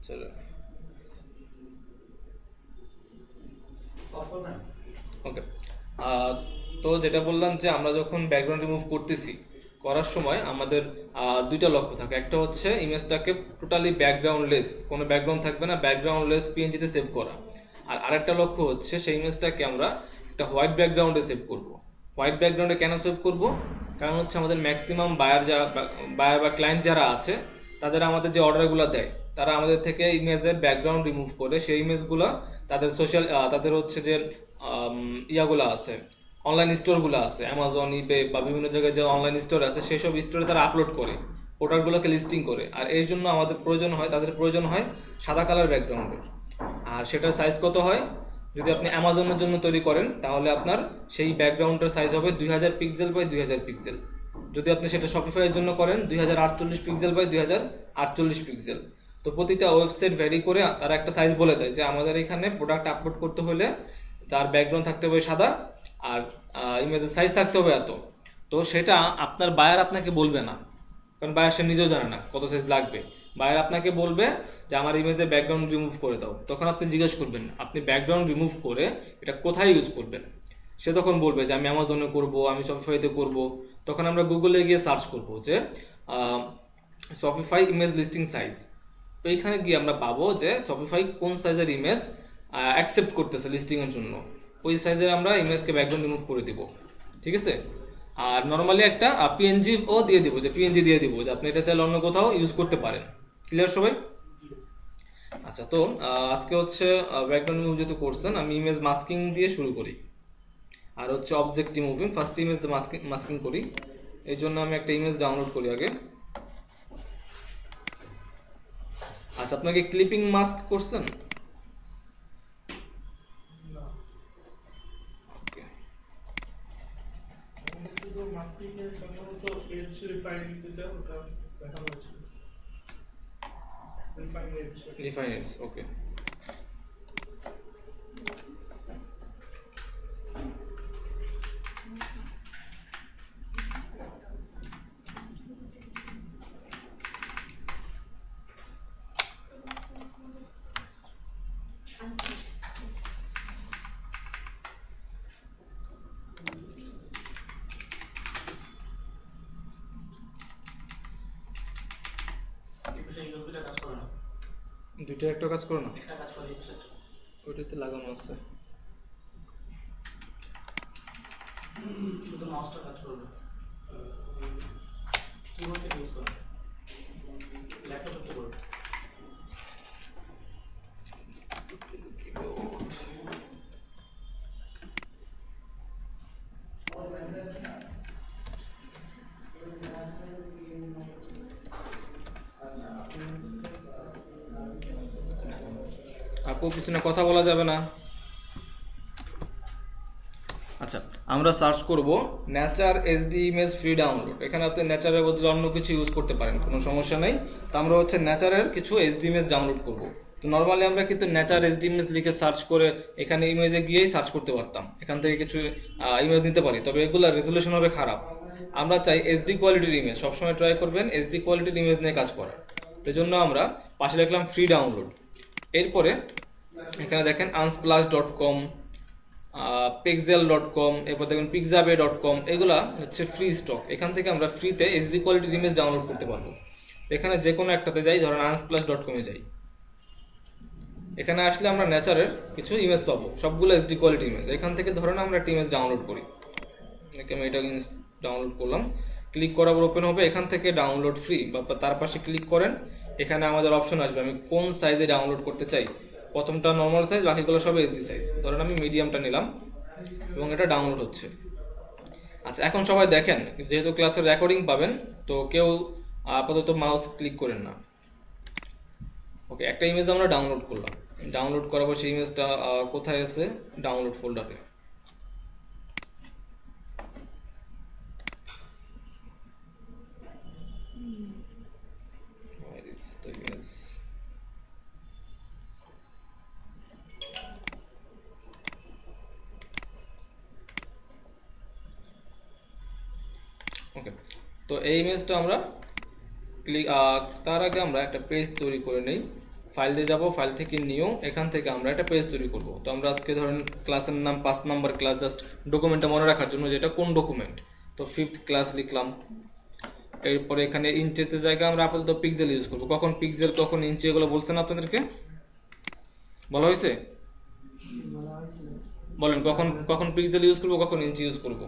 চলো ওকে। তো যেটা বললাম যে আমরা যখন ব্যাকগ্রাউন্ড রিমুভ করতেছি, করার সময় আমাদের দুইটা লক্ষ্য থাকে। একটা হচ্ছে ইমেজটাকে টোটালি ব্যাকগ্রাউন্ডলেস, কোনো ব্যাকগ্রাউন্ড থাকবে না, ব্যাকগ্রাউন্ডলেস পিএনজিতে সেভ করা। আর আরেকটা লক্ষ্য হচ্ছে সেই ইমেজটাকে আমরা একটা হোয়াইট ব্যাকগ্রাউন্ডে সেভ করব। হোয়াইট ব্যাকগ্রাউন্ডে কেন সেভ করব? কারণ হচ্ছে আমাদের ম্যাক্সিমাম বায়ার বা ক্লায়েন্ট যারা আছে, তাদের আমাদের যে অর্ডারগুলো দেয়, তারা আমাদের থেকে ইমেজের ব্যাকগ্রাউন্ড রিমুভ করে সেই ইমেজগুলো তাদের তাদের হচ্ছে যে ইয়াগুলো আছে, অনলাইন স্টোরগুলো আছে, অ্যামাজন, ইবে বা বিভিন্ন জায়গায় যে অনলাইন স্টোর আছে, সেসব স্টোরে তারা আপলোড করে, প্রোডাক্টগুলোকে লিস্টিং করে। আর এর জন্য আমাদের প্রয়োজন হয়, তাদের প্রয়োজন হয় সাদা কালার ব্যাকগ্রাউন্ডের। আর সেটার সাইজ কত হয়? যদি আপনি অ্যামাজনের জন্য তৈরি করেন, তাহলে আপনার সেই ব্যাকগ্রাউন্ডের সাইজ হবে 2000 পিক্সেল বাই 2000 পিক্সেল। যদি আপনি সেটা শপিফাইয়ের জন্য করেন, 2048 পিক্সেল বাই 2048 পিক্সেল। তো প্রতিটা ওয়েবসাইট ভ্যারি করে তারা একটা সাইজ বলে দেয় যে আমাদের এখানে প্রোডাক্ট আপলোড করতে হলে তার ব্যাকগ্রাউন্ড থাকতে হবে সাদা, আর ইমেজের সাইজ থাকতে হবে এত। তো সেটা আপনার বায়ার আপনাকে বলবে না, কারণ বায়ার সে নিজেও জানে না কত সাইজ লাগবে। বায়ার আপনাকে বলবে যে আমার ইমেজের ব্যাকগ্রাউন্ড রিমুভ করে দাও। তখন আপনি জিজ্ঞেস করবেন আপনি ব্যাকগ্রাউন্ড রিমুভ করে এটা কোথায় ইউজ করবেন। সে তখন বলবে যে আমি অ্যামাজনে করব, আমি শপিফাইতে করব। তখন আমরা গুগলে গিয়ে সার্চ করব যে শপিফাই ইমেজ লিস্টিং সাইজ। এইখানে গিয়ে আমরা পাবো যে শপিফাই কোন সাইজের ইমেজ অ্যাকসেপ্ট করতেছে লিস্টিং এর জন্য, ওই সাইজের আমরা ইমেজকে ব্যাকগ্রাউন্ড রিমুভ করে দিব। ঠিক আছে? আর নর্মালি একটা পিএনজি ও দিয়ে দিব, যে পিএনজি দিয়ে দিব যে আপনি এটা চাইলে অন্য কোথাও ইউজ করতে পারেন। ক্লিয়ার সবাই? আচ্ছা, তো আজকে হচ্ছে ব্যাকগ্রাউন্ড রিমুভ যেহেতু করছেন, আমি ইমেজ মাস্কিং দিয়ে শুরু করি। আর হচ্ছে object removing, first image masking করি। এই জন্য আমি একটা ইমেজ ডাউনলোড করি আগে। আচ্ছা, আপনাকে ক্লিপিং মাস্ক করছেন? Okay. রিফাইনারিজ, ওকে। দুইটা একটা কাজ করো না, ওইটাতে লাগানো আছে। আপু, পিছনে কথা বলা যাবে না। আচ্ছা, আমরা সার্চ করব nature SD image free download. এখানে আপনি নেচারের বদলে অন্য কিছু ইউজ করতে পারেন, কোনো সমস্যা নেই। তো আমরা হচ্ছে নেচারের কিছু এসডি ইমেজ ডাউনলোড করব। তো নর্মালি আমরা কিন্তু নেচার এসডি ইমেজ লিখে সার্চ করে এখানে ইমেজে গিয়েই সার্চ করতে পারতাম, এখান থেকে কিছু ইমেজ নিতে পারি, তবে এগুলোর রেজলিউশন হবে খারাপ। আমরা চাই এইচডি কোয়ালিটির ইমেজ, সবসময় ট্রাই করবেন এইচডি কোয়ালিটির ইমেজ নিয়ে কাজ করার। এই জন্য আমরা পাশে লিখলাম ফ্রি ডাউনলোড। এরপরে এখানে দেখেন unsplash.com, pixel.com, এরপর দেখবেন pixabay.com, এগুলা হচ্ছে ফ্রি স্টক। এখান থেকে আমরা ফ্রিতে এইচডি কোয়ালিটির ইমেজ ডাউনলোড করতে পারবো। এখানে যে কোনো একটাতে যাই, ধরেন unsplash.com এ যাই। এখানে আসলে আমরা নেচারের কিছু ইমেজ পাবো, সবগুলো এইচডি কোয়ালিটি ইমেজ। এখান থেকে ধরেন আমরা একটা ইমেজ ডাউনলোড করি, আমি এটা ডাউনলোড করলাম। ক্লিক করার পর ওপেন হবে, এখান থেকে ডাউনলোড ফ্রি বা তার পাশে ক্লিক করেন। এখানে আমাদের অপশন আসবে আমি কোন সাইজে ডাউনলোড করতে চাই। প্রথমটা নর্মাল সাইজ, বাকিগুলো সব এইচডি সাইজ। ধরেন আমি মিডিয়ামটা নিলাম এবং এটা ডাউনলোড হচ্ছে। আচ্ছা, এখন সবাই দেখেন, যেহেতু ক্লাসের রেকর্ডিং পাবেন, তো কেউ আপাতত মাউস ক্লিক করেন না। ওকে, একটা ইমেজ আমরা ডাউনলোড করলাম। ডাউনলোড করার পর সেই ইমেজটা কোথায় আছে? ডাউনলোড ফোল্ডারে। Where is the image? ওকে, তো এই ইমেজটা আমরা তার আগে আমরা একটা পেজ তৈরি করে নেই। ফাইল দিয়ে যাব, ফাইল থেকে নিউ, এখান থেকে আমরা একটা পেজ তৈরি করব। তো আমরা আজকে ধরেন ক্লাসের নাম 5 নম্বর ক্লাস, জাস্ট ডকুমেন্টটা মনে রাখার জন্য যে এটা কোন ডকুমেন্ট, তো 5th ক্লাস লিখলাম। এরপরে এখানে ইঞ্চেসের জায়গায় আমরা আপাতত পিক্সেল ইউজ করব। কখন পিক্সেল কখন ইঞ্চি এগুলো বলছেন আপনাদেরকে, বলা হয়েছে? বলেন কখন কখন পিক্সেল ইউজ করব, কখন ইঞ্চি ইউজ করব?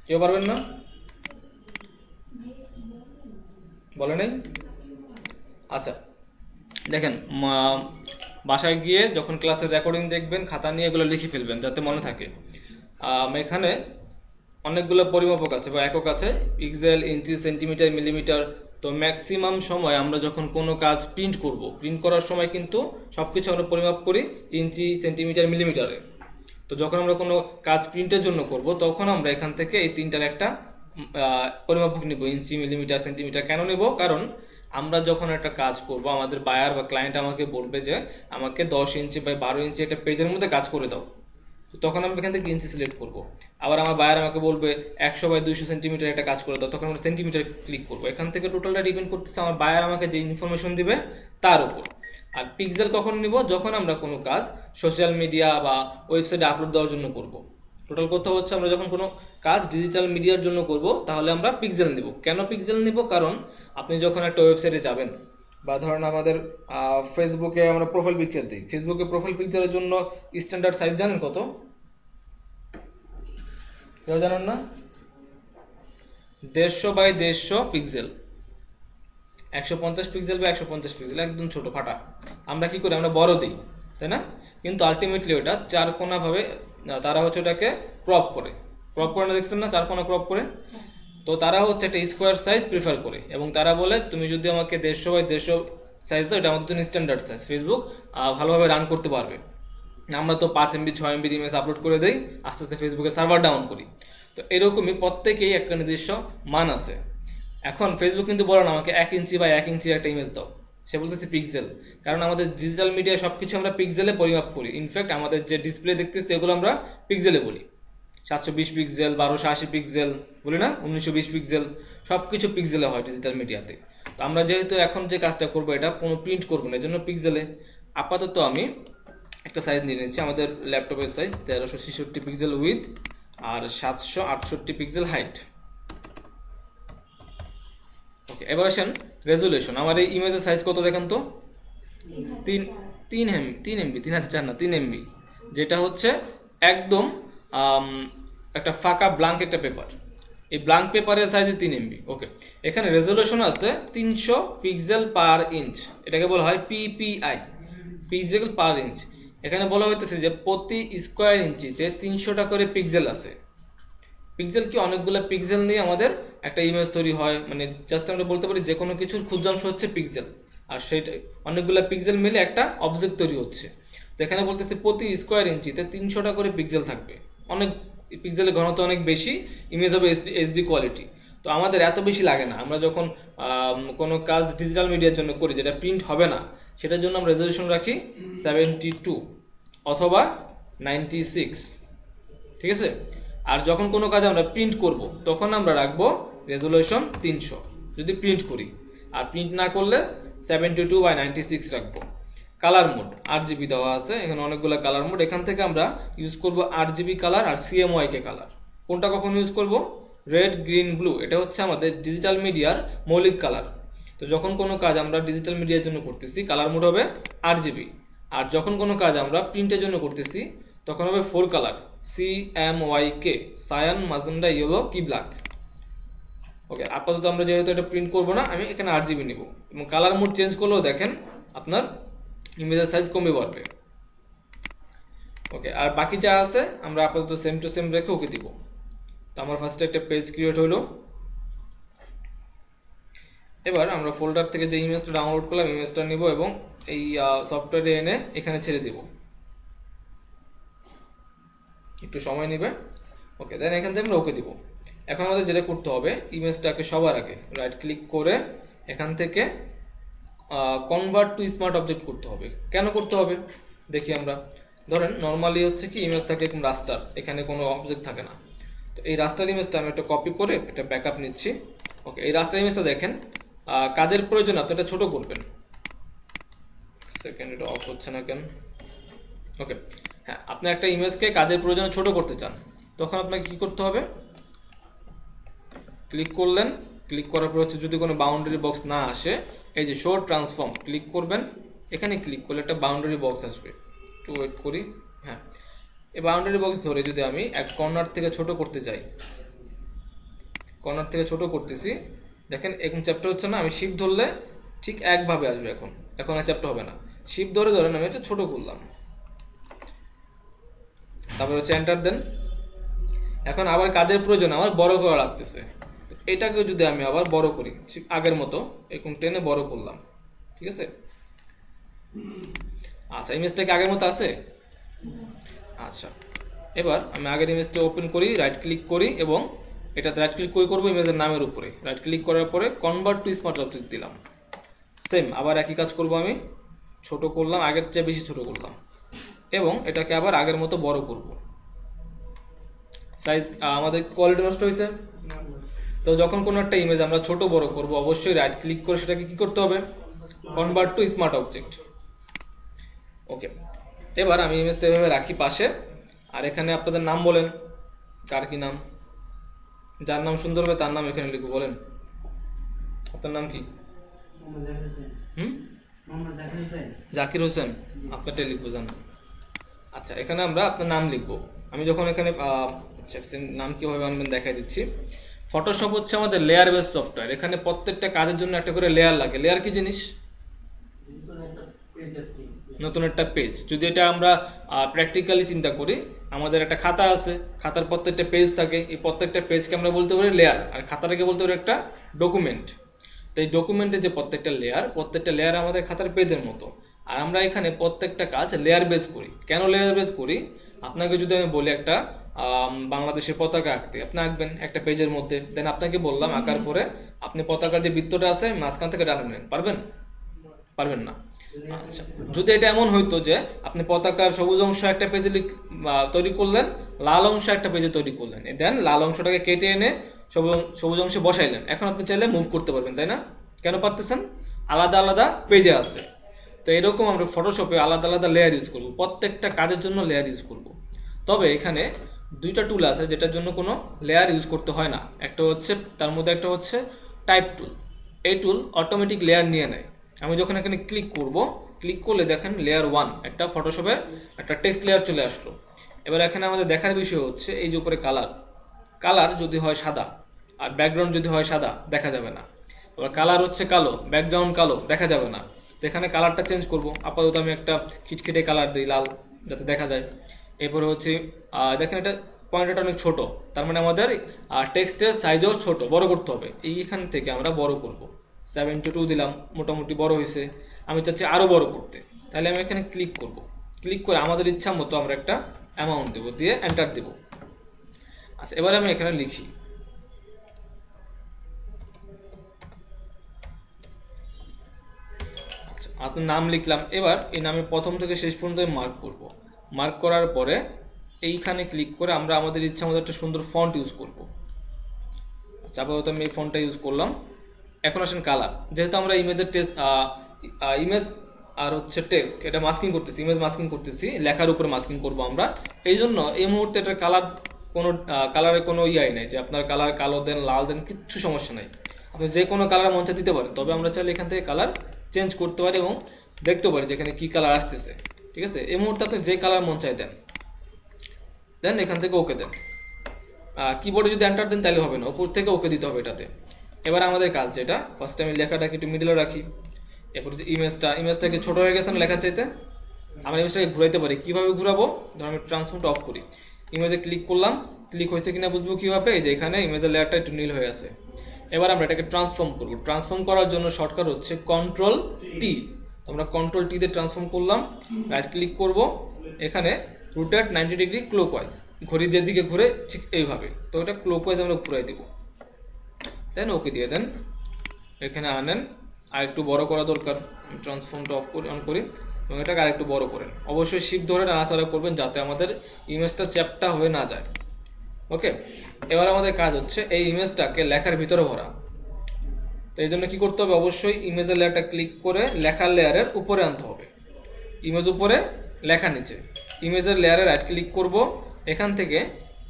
কেউ পারবেন না? বলে নাই? আচ্ছা দেখেন, বাসায় গিয়ে যখন ক্লাসের রেকর্ডিং দেখবেন খাতা নিয়ে এগুলো লিখে ফেলবেন যাতে মনে থাকে। এখানে অনেকগুলো পরিমাপক আছে বা একক আছে, পিক্সেল, ইঞ্চি, সেন্টিমিটার, মিলিমিটার। তো ম্যাক্সিমাম সময় আমরা যখন কোনো কাজ প্রিন্ট করব, প্রিন্ট করার সময় কিন্তু সবকিছু আমরা পরিমাপ করি ইঞ্চি, সেন্টিমিটার, মিলিমিটারে। তো যখন আমরা কোনো কাজ প্রিন্টের জন্য করব তখন আমরা এখান থেকে এই তিনটার একটা পরিমাপক নিব, ইঞ্চি, মিলিমিটার, সেন্টিমিটার। কেন নিব? কারণ আমরা যখন একটা কাজ করব, আমাদের বায়ার বা ক্লায়েন্ট আমাকে বলবে যে আমাকে 10 ইঞ্চি বা 12 ইঞ্চি একটা পেজের মধ্যে কাজ করে দাও, তখন আমরা এখান থেকে ইঞ্চি সিলেক্ট করব। আবার আমার বায়ার আমাকে বলবে 100 বাই 200 সেন্টিমিটার একটা কাজ করে দাও, তখন আমরা সেন্টিমিটার ক্লিক করব। এখান থেকে টোটালটা ডিপেন্ড করতেছে আমার বায়ার আমাকে যে ইনফরমেশন দিবে তার উপর। আর পিক্সেল কখন নিব? যখন আমরা কোনো কাজ সোশ্যাল মিডিয়া বা ওয়েবসাইটে আপলোড দেওয়ার জন্য করব। টোটাল কথা হচ্ছে আমরা যখন কোনো কাজ ডিজিটাল মিডিয়ার জন্য করব তাহলে আমরা পিক্সেল নিব। কেন পিক্সেল নিব? কারণ আপনি যখন একটা ওয়েবসাইটে যাবেন বা ধরেন আমাদের ফেসবুকে আমরা প্রোফাইল পিকচার দিই, ফেসবুকে প্রোফাইল পিকচারের জন্য স্ট্যান্ডার্ড সাইজ জানেন কত? কেউ জানেন না? 150 বাই 150 পিক্সেল, 150 পিক্সেল বা 150 পিক্সেল, একদম ছোট ফাটা। আমরা কি করি? আমরা বড় দিই, তাই না? কিন্তু আলটিমেটলি ওটা চার কোনা ভাবে তারা হচ্ছে ওটাকে ক্রপ করে। ক্রপ করে না, দেখছেন না চার কোনা ক্রপ করে? তো তারা হচ্ছে একটা স্কোয়ার সাইজ প্রিফার করে এবং তারা বলে তুমি যদি আমাকে 150 বাই 150 সাইজ দাও, এটা আমাদের জন্য স্ট্যান্ডার্ড সাইজ, ফেসবুক ভালোভাবে রান করতে পারবে। আমরা তো 5 MB 6 MB ইমেজ আপলোড করে দেই, আস্তে আস্তে ফেসবুকে সার্ভার ডাউন করি। তো এরকমই প্রত্যেকেই একটা নির্দিষ্ট মান আছে। এখন ফেসবুক কিন্তু বলে না আমাকে 1 ইঞ্চি বা 1 ইঞ্চির একটা ইমেজ দাও, সে বলতেছে পিক্সেল। কারণ আমাদের ডিজিটাল মিডিয়ায় সবকিছু আমরা পিক্সেলে পরিমাপ করি। ইনফ্যাক্ট আমাদের যে ডিসপ্লে দেখতেছি এগুলো আমরা পিক্সেলে বলি। 720 পিক্সেল, 1280 পিক্সেল বলি না, 1920 পিক্সেল, সবকিছু পিক্সেলে হয় ডিজিটাল মিডিয়াতে। তো আমরা যেহেতু এখন যে কাজটা করবো এটা কোনো প্রিন্ট করবো না, এজন্য পিক্সেলে। আপাতত আমি একটা সাইজ নিয়ে নিচ্ছি, আমাদের ল্যাপটপের সাইজ 1366 পিক্সেল উইথ আর 768 পিক্সেল হাইট। ওকে, এবার আসেন রেজুলেশন। আমার এই ইমেজের সাইজ কত দেখেন তো? 3 MB না 3 MB, যেটা হচ্ছে একদম একটা ফাঁকা ব্ল্যাঙ্ক একটা পেপার। এই ব্ল্যাঙ্ক পেপারের সাইজ 3 MB। ওকে, এখানে রেজুলেশন আছে 300 পিক্সেল পার ইঞ্চ, এটাকে বলা হয় PPI, পিক্সেল পার ইঞ্চ। এখানে বলা হইতেছে যে প্রতি স্কোয়ার ইঞ্চিতে 300টা করে পিক্সেল আছে। পিক্সেল কি? অনেকগুলো পিক্সেল নিয়ে আমাদের একটা ইমেজ তৈরি হয়, মানে জাস্ট আমরা বলতে পারি যে কোনো কিছুর ক্ষুদ্রাংশ হচ্ছে পিক্সেল, আর সেটা অনেকগুলো পিক্সেল মিলে একটা অবজেক্ট তৈরি হচ্ছে। তো এখানে বলতেছে প্রতি স্কোয়ার ইঞ্চিতে 300টা করে পিক্সেল থাকবে। অনেক পিক্সেলের ঘনত্ব অনেক বেশি, ইমেজ হবে এইচডি কোয়ালিটি। তো আমাদের এত বেশি লাগে না। আমরা যখন কোনো কাজ ডিজিটাল মিডিয়ার জন্য করি যেটা প্রিন্ট হবে না, সেটার জন্য আমরা রেজলিউশন রাখি 72 অথবা 96, ঠিক আছে? আর যখন কোনো কাজ আমরা প্রিন্ট করব তখন আমরা রাখবো রেজলিউশন 300 যদি প্রিন্ট করি, আর প্রিন্ট না করলে 72 বাই 96 রাখবো। কালার মোড RGB দেওয়া আছে, এখানে অনেকগুলো কালার মোড। এখান থেকে আমরা ইউজ করব RGB কালার আর CMYK কালার। কোনটা কখন ইউজ করব? রেড, গ্রিন, ব্লু, এটা হচ্ছে আমাদের ডিজিটাল মিডিয়ার মৌলিক কালার। তো যখন কোনো কাজ আমরা ডিজিটাল মিডিয়ার জন্য করতেছি কালার মোড হবে RGB, আর যখন কোনো কাজ আমরা প্রিন্টের জন্য করতেছি তখন হবে 4 colour CMYK, cyan, magenta, yellow, key black. Okay, আপাতত আমরা যেহেতু এটা প্রিন্ট করব না, আমি এখানে RGB নিব এবং কালার মোড চেঞ্জ করলেও দেখেন আপনার ইমেজের সাইজ কমে বাড়বে। ওকে, আর বাকি যা আছে আমরা আপাতত সেম টু সেম রেখে ওকে দিব। তো আমার ফার্স্টে একটা পেজ ক্রিয়েট হলো। এবার আমরা ফোল্ডার থেকে যে ইমেজটা ডাউনলোড করলাম ইমেজটা নিব এবং এই সফটওয়্যারে এনে এখানে ছেড়ে দিব। একটু সময় নেবে। ওকে, দেন এখান থেকে আমরা ওকে দিব। এখন আমাদের যেটা করতে হবে, ইমেজটাকে সবার আগে রাইট ক্লিক করে এখান থেকে কনভার্ট টু স্মার্ট অবজেক্ট করতে হবে। কেন করতে হবে দেখি আমরা। ধরেন নর্মালি হচ্ছে কি ইমেজ থাকে এরকম রাস্টার, এখানে কোনো অবজেক্ট থাকে না। তো এই রাস্টার ইমেজটা আমি একটা কপি করে একটা ব্যাকআপ নিচ্ছি। ওকে, এই রাস্টার ইমেজটা দেখেন, কাজের প্রয়োজন আপনি এটা ছোট করবেন। সেকেন্ড, এটা অফ হচ্ছে না কেন? ওকে, হ্যাঁ, আপনি একটা ইমেজকে কাজের প্রয়োজনে ছোট করতে চান, তখন আপনাকে কি করতে হবে? ক্লিক করলেন, ক্লিক করার পর হচ্ছে যদি কোনো বাউন্ডারি বক্স না আসে, এই যে শো ট্রান্সফর্ম ক্লিক করবেন, এখানে ক্লিক করলে একটা বাউন্ডারি বক্স আসবে। একটু ওয়েট করি। হ্যাঁ, এই বাউন্ডারি বক্স ধরে যদি আমি এক কর্নার থেকে ছোট করতে চাই, কর্নার থেকে ছোট করতেছি, দেখেন এখন চ্যাপ্টার হচ্ছে না, আমি শিফট ধরলে ঠিক একভাবে আসবে। এখন এখন আর চ্যাপ্টার হবে না। শিফট ধরে ধরেন আমি এটা ছোট করলাম, তারপর হচ্ছে এন্টার দেন। এখন আবার কাজের প্রয়োজন আমার বড় করা লাগতেছে, এটাকে যদি আমি আবার বড় করি ঠিক আগের মতো, এখন টেনে বড় করলাম, ঠিক আছে? আচ্ছা, ইমেজটা কি আগের মতো আছে? আচ্ছা, এবার আমি আগের ইমেজটা ওপেন করি, রাইট ক্লিক করি এবং এটাতে রাইট ক্লিক করে করবো ইমেজের নামের উপরে, রাইট ক্লিক করার পরে কনভার্ট টু স্মার্ট অবজেক্ট দিলাম। সেম আবার একই কাজ করব, আমি ছোট করলাম, আগের চেয়ে বেশি ছোট করলাম এবং এটাকে আবার আগের মতো বড় করব। সাইজ আমাদের কোয়ালিটি নষ্ট হয়েছে। তো যখন কোনো একটা ইমেজ আমরা ছোট বড় করব, অবশ্যই রাইট ক্লিক করে সেটাকে কি করতে হবে? Convert to smart object. Okay, এবার আমি ইমেজটা এভাবে রাখি পাশে, আর এখানে আপনাদের নাম বলেন, কার কি নাম, যার নাম সুন্দর হবে তার নাম এখানে লিখবো। বলেন আপনার নাম কি? জাকির হোসেন, আপনারটা লিখবো জান। আচ্ছা, এখানে আমরা আপনার নাম লিখবো। আমি যখন এখানে নাম কিভাবে আনবেন দেখাই দিচ্ছি। ফটোশপ হচ্ছে আমাদের লেয়ার বেস সফটওয়্যার। এখানে প্রত্যেকটা কাজের জন্য একটা করে লেয়ার লাগে। লেয়ার কি জিনিস? নতুন একটা পেজ। যদি এটা আমরা প্র্যাকটিক্যালি চিন্তা করি, আমাদের একটা খাতা আছে, খাতার প্রত্যেকটা পেজ থাকে, এই প্রত্যেকটা পেজকে আমরা বলতে পারি লেয়ার, আর খাতাটাকে বলতে পারি একটা ডকুমেন্ট। তো এই ডকুমেন্টের যে প্রত্যেকটা লেয়ার আমাদের খাতার পেজের মতো। আর আমরা এখানে প্রত্যেকটা কাজ লেয়ার বেস করি। কেন লেয়ার বেস করি? আপনাকে যদি আমি বলি একটা বাংলাদেশের পতাকা আঁকতে, আপনি আঁকবেন একটা পেজের মধ্যে, দেন আপনাকে বললাম আঁকার পরে আপনি পতাকার যে বৃত্তটা আছে মাঝখান থেকে টানে নেন, পারবেন? পারবেন না। আচ্ছা, যদি এটা এমন হইতো যে আপনি পতাকার সবুজ অংশ একটা পেজে তৈরি করলেন, লাল অংশ একটা পেজে তৈরি করলেন, দেন লাল অংশটাকে কেটে এনে সবুজ অংশে বসাইলেন, এখন আপনি চাইলে মুভ করতে পারবেন, তাই না? কেন পারতেছেন? আলাদা আলাদা পেজে আছে। তো এরকম আমরা ফটোশপে আলাদা আলাদা লেয়ার ইউজ করব, প্রত্যেকটা কাজের জন্য লেয়ার ইউজ করব। তবে এখানে দুইটা টুল আছে যেটার জন্য কোনো লেয়ার ইউজ করতে হয় না। একটা হচ্ছে, তার মধ্যে একটা হচ্ছে টাইপ টুল। এই টুল অটোমেটিক লেয়ার নিয়ে নেয়। আমি যখন এখানে ক্লিক করব, ক্লিক করলে দেখেন লেয়ার 1 একটা ফটোশপে একটা টেক্সট লেয়ার চলে আসলো। এবার এখানে আমাদের দেখার বিষয় হচ্ছে এই যে উপরে কালার যদি হয় সাদা আর ব্যাকগ্রাউন্ড যদি হয় সাদা, দেখা যাবে না। এবার কালার হচ্ছে কালো, ব্যাকগ্রাউন্ড কালো, দেখা যাবে না। তো এখানে কালারটা চেঞ্জ করব। আপাতত আমি একটা খিটখিটে কালার দিই, লাল, যাতে দেখা যায়। এরপরে হচ্ছে দেখেন এটা পয়েন্টারটা অনেক ছোট, তার মানে আমাদের টেক্সটের সাইজও ছোট, বড় করতে হবে। এইখান থেকে আমরা বড় করব, 72 দিলাম, মোটামুটি বড় হয়েছে। আমি চাচ্ছি আরো বড় করতে, তাহলে আমি এখানে ক্লিক করব। ক্লিক করে আমাদের ইচ্ছা মতো আমরা একটা অ্যামাউন্ট দেবো, দিয়ে এন্টার দেব। আচ্ছা, এবারে আমি এখানে লিখি আপনার নাম লিখলাম। এবার এই নামে প্রথম থেকে শেষ পর্যন্ত মার্ক করব। মার্ক করার পরে এইখানে ক্লিক করে আমরা আমাদের ইচ্ছা মতো একটা সুন্দর ফন্ট ইউজ করব। আচ্ছা, আপাতত আমি এই ফন্টটা ইউজ করলাম। এখন আসেন কালার। যেহেতু আমরা ইমেজ আর হচ্ছে টেক্সট এটা মাস্কিং করতেছি, ইমেজ মাস্কিং করতেছি, লেখার উপরে মাস্কিং করব আমরা। এই জন্য এই মুহূর্তে এটার কালার কোনো কালারের কোনো ইয়াই নাই যে আপনার কালার কালো দেন, লাল দেন, কিচ্ছু সমস্যা নাই। আপনি যে কোনো কালার মন চায় দিতে পারেন। তবে আমরা চাইলে এখান থেকে কালার চেঞ্জ করতে পারি এবং দেখতে পারি যে এখানে কি কালার আসতেছে। ঠিক আছে, এই মুহূর্তে আপনি যে কালার মন চায় দেন, দেন এখান থেকে ওকে দেন। কিবোর্ডে যদি এন্টার দেন তাহলে হবে না, উপর থেকে ওকে দিতে হবে এটাতে। এবার আমাদের কাজ যেটা, ফার্স্ট আমি লেখাটাকে একটু মিডলে রাখি। এরপর যে ইমেজটাকে ছোট হয়ে গেছে না লেখা চাইতে, আমরা ইমেজটাকে ঘুরাইতে পারি। কিভাবে ঘুরাবো? ধর আমি ট্রান্সফর্মটা অফ করি, ইমেজে ক্লিক করলাম, ক্লিক হয়েছে কিনা বুঝবো কিভাবে? এই যে এখানে ইমেজের লেয়ারটা একটু নীল হয়ে আছে। এবার আমরা এটাকে ট্রান্সফর্ম করব। ট্রান্সফর্ম করার জন্য শর্টকাট হচ্ছে কন্ট্রোল টি। আমরা কন্ট্রোল টি দিয়ে ট্রান্সফর্ম করলাম, রাইট ক্লিক করব, এখানে রোটেট 90 ডিগ্রি ক্লকওয়াইজ, ঘড়ি যেদিকে ঘুরে ঠিক এইভাবে। তো এটা ক্লকওয়াইজ আমরা ঘুরাই দিব, দেন ওকে দিয়ে দেন। এখানে আনেন, আর একটু বড় করা দরকার। ট্রান্সফর্মটা অন করি এবং এটাকে আরেকটু বড় করেন। অবশ্যই শিফট ধরে নাড়াচাড়া করবেন যাতে আমাদের ইমেজটা চ্যাপ্টা হয়ে না যায়। ওকে, এবার আমাদের কাজ হচ্ছে এই ইমেজটাকে লেখার ভিতরে ভরা। এই জন্য কি করতে হবে, অবশ্যই ইমেজের লেয়ারটা ক্লিক করে লেখার লেয়ারের উপরে আনতে হবে। ইমেজ উপরে, লেখা নিচে। ইমেজের লেয়ারে রাইট ক্লিক করব, এখান থেকে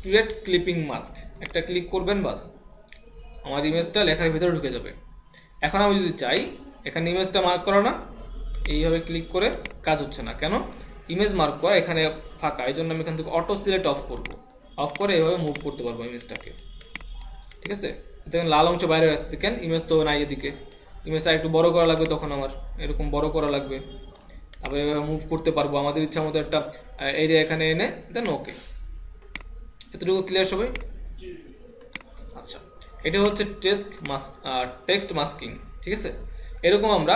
ক্রিয়েট ক্লিপিং মাস্ক একটা ক্লিক করবেন, বাস আমার ইমেজটা লেখার ভিতরে ঢুকে যাবে। এখন আমি যদি চাই এখানে ইমেজটা মার্ক করা না, এইভাবে ক্লিক করে কাজ হচ্ছে না কেন, ইমেজ মার্ক করা এখানে ফাঁকা, এই জন্য আমি এখান থেকে অটো সিলেক্ট অফ করব, অফ করে এইভাবে মুভ করতে পারবো ইমেজটাকে। ঠিক আছে, দেখেন লাল অংশ বাইরে আসছে কেন, ইমেজ তো নাই এদিকে, ইমেজটা একটু বড় করা লাগবে, তখন আমার এরকম বড় করা লাগবে, তারপরে এভাবে মুভ করতে পারবো আমাদের ইচ্ছা মতো একটা এরিয়া এখানে এনে দেন। ওকে, এতটুকু ক্লিয়ার সবাই? আচ্ছা, এটা হচ্ছে টেক্সট মাস্কিং। ঠিক আছে, এরকম আমরা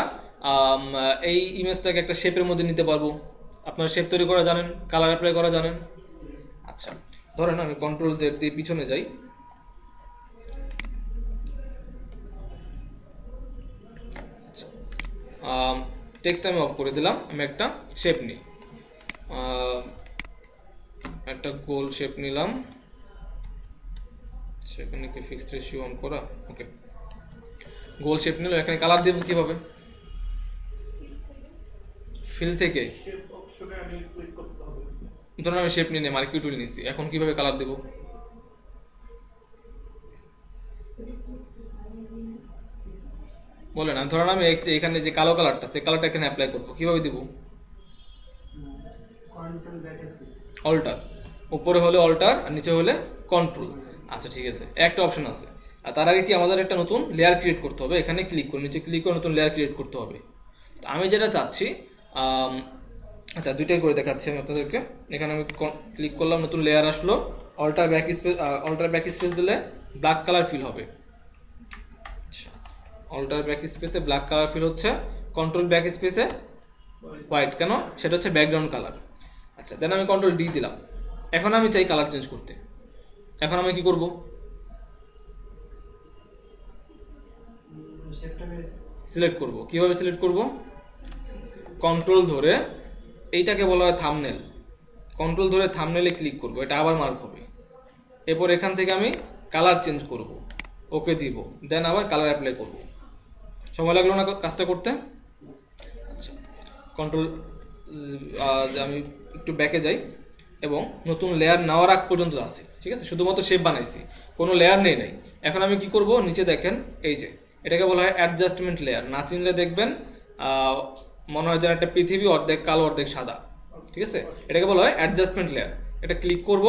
এই ইমেজটাকে একটা শেপের মধ্যে নিতে পারবো। আপনারা শেপ তৈরি করা জানেন, কালার অ্যাপ্লাই করা জানেন। আচ্ছা, ধরেন আমি কন্ট্রোল জেড দিয়ে পিছনে যাই, টেক্সট আমি অফ করে দিলাম, আমি একটা শেপ নিই, একটা গোল শেপ নিলাম, সেখানে কি ফিক্সড রেশিও অন করা? ওকে, গোল শেপ নিলাম। এখানে কালার দেব কিভাবে? ফিল থেকে ধরুন আমি শেপ নিয়ে মার্কিউ টুল নিচ্ছি, এখন কিভাবে কালার দেব? বলেন, আমি ধরেন আমি এখানে যে কালো কালারটা, সেই কালারটা এখানে অ্যাপ্লাই করবো, কিভাবে দিব? অল্টার, উপরে হলে অল্টার আর নিচে হলে কন্ট্রোল। আচ্ছা ঠিক আছে, একটা অপশন আছে। আর তার আগে কি আমাদের একটা নতুন লেয়ার ক্রিয়েট করতে হবে, এখানে ক্লিক করে নিচে ক্লিক করে নতুন লেয়ার ক্রিয়েট করতে হবে। আমি যেটা চাচ্ছি, আচ্ছা দুইটাই করে দেখাচ্ছি আমি আপনাদেরকে। এখানে আমি ক্লিক করলাম, নতুন লেয়ার আসলো, অল্টার ব্যাক স্পেস দিলে ব্ল্যাক কালার ফিল হবে। অল্টার ব্যাক স্পেসে ব্ল্যাক কালার ফিল হচ্ছে, কন্ট্রোল ব্যাক স্পেসে হোয়াইট, কেন? সেটা হচ্ছে ব্যাকগ্রাউন্ড কালার। আচ্ছা, দেন আমি কন্ট্রোল ডি দিলাম। এখন আমি চাই কালার চেঞ্জ করতে, এখন আমি কি করব? সিলেক্ট করব। কিভাবে সিলেক্ট করব? কন্ট্রোল ধরে, এইটাকে বলা হয় থাম্বনেল, কন্ট্রোল ধরে থাম্বনেলে ক্লিক করব, এটা আবার মার্ক হবে। এরপর এখান থেকে আমি কালার চেঞ্জ করব, ওকে দিব, দেন আবার কালার অ্যাপ্লাই করব। সময় লাগলো না কাজটা করতে? আচ্ছা, কন্ট্রোল আমি একটু ব্যাকে যাই এবং নতুন লেয়ার নেওয়ার আগ পর্যন্ত আছে। ঠিক আছে, শুধুমাত্র শেপ বানাইছি, কোনো লেয়ার নেই নাই। এখন আমি কি করব, নিচে দেখেন এই যে এটাকে বলা হয় অ্যাডজাস্টমেন্ট লেয়ার, না চিনলে দেখবেন মনে হয় যেন একটা পৃথিবী অর্ধেক কালো অর্ধেক সাদা। ঠিক আছে, এটাকে বলা হয় অ্যাডজাস্টমেন্ট লেয়ার। এটা ক্লিক করব,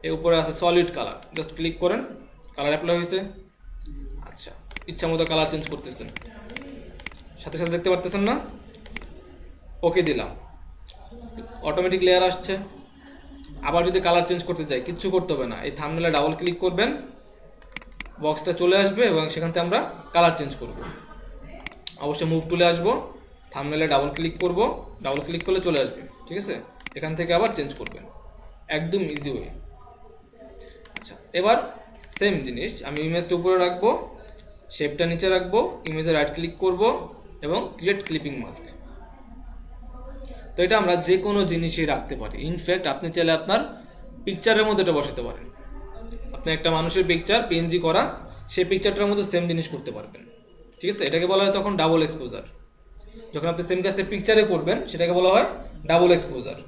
এর উপরে আছে সলিড কালার, জাস্ট ক্লিক করেন, কালার অ্যাপ্লাই হয়েছে। আচ্ছা, ইচ্ছা মতো কালার চেঞ্জ করতেছেন, সাথে সাথে দেখতে পারতেছেন না? ওকে দিলাম, অটোমেটিক লেয়ার আসছে। আবার যদি কালার চেঞ্জ করতে চাই, কিচ্ছু করতে হবে না, এই থাম্বনেলে ডাবল ক্লিক করবেন, বক্সটা চলে আসবে এবং সেখান থেকে আমরা কালার চেঞ্জ করব। অবশ্যই মুভ টুলে আসবো, থাম্বনেলে ডাবল ক্লিক করব, ডাবল ক্লিক করলে চলে আসবে। ঠিক আছে, এখান থেকে আবার চেঞ্জ করবেন, একদম ইজি ওয়ে। আচ্ছা, এবার সেম জিনিস আমি ইমেজটা উপরে রাখবো, শেপটা নিচে রাখবো, ইমেজে রাইট ক্লিক করব এবং ক্রিয়েট ক্লিপিং মাস্ক। তো এটা আমরা যে কোনো জিনিসই রাখতে পারি। ইনফ্যাক্ট আপনি চাইলে আপনার পিকচারের মধ্যে এটা বসাতে পারেন। আপনি একটা মানুষের পিকচার পিএনজি করা, সেই পিকচারটার মধ্যে সেম জিনিস করতে পারবেন। ঠিক আছে, এটাকে বলা হয় তখন ডাবল এক্সপোজার। যখন আপনি সেম কাজটা পিকচারে করবেন, সেটাকে বলা হয় ডাবল এক্সপোজার।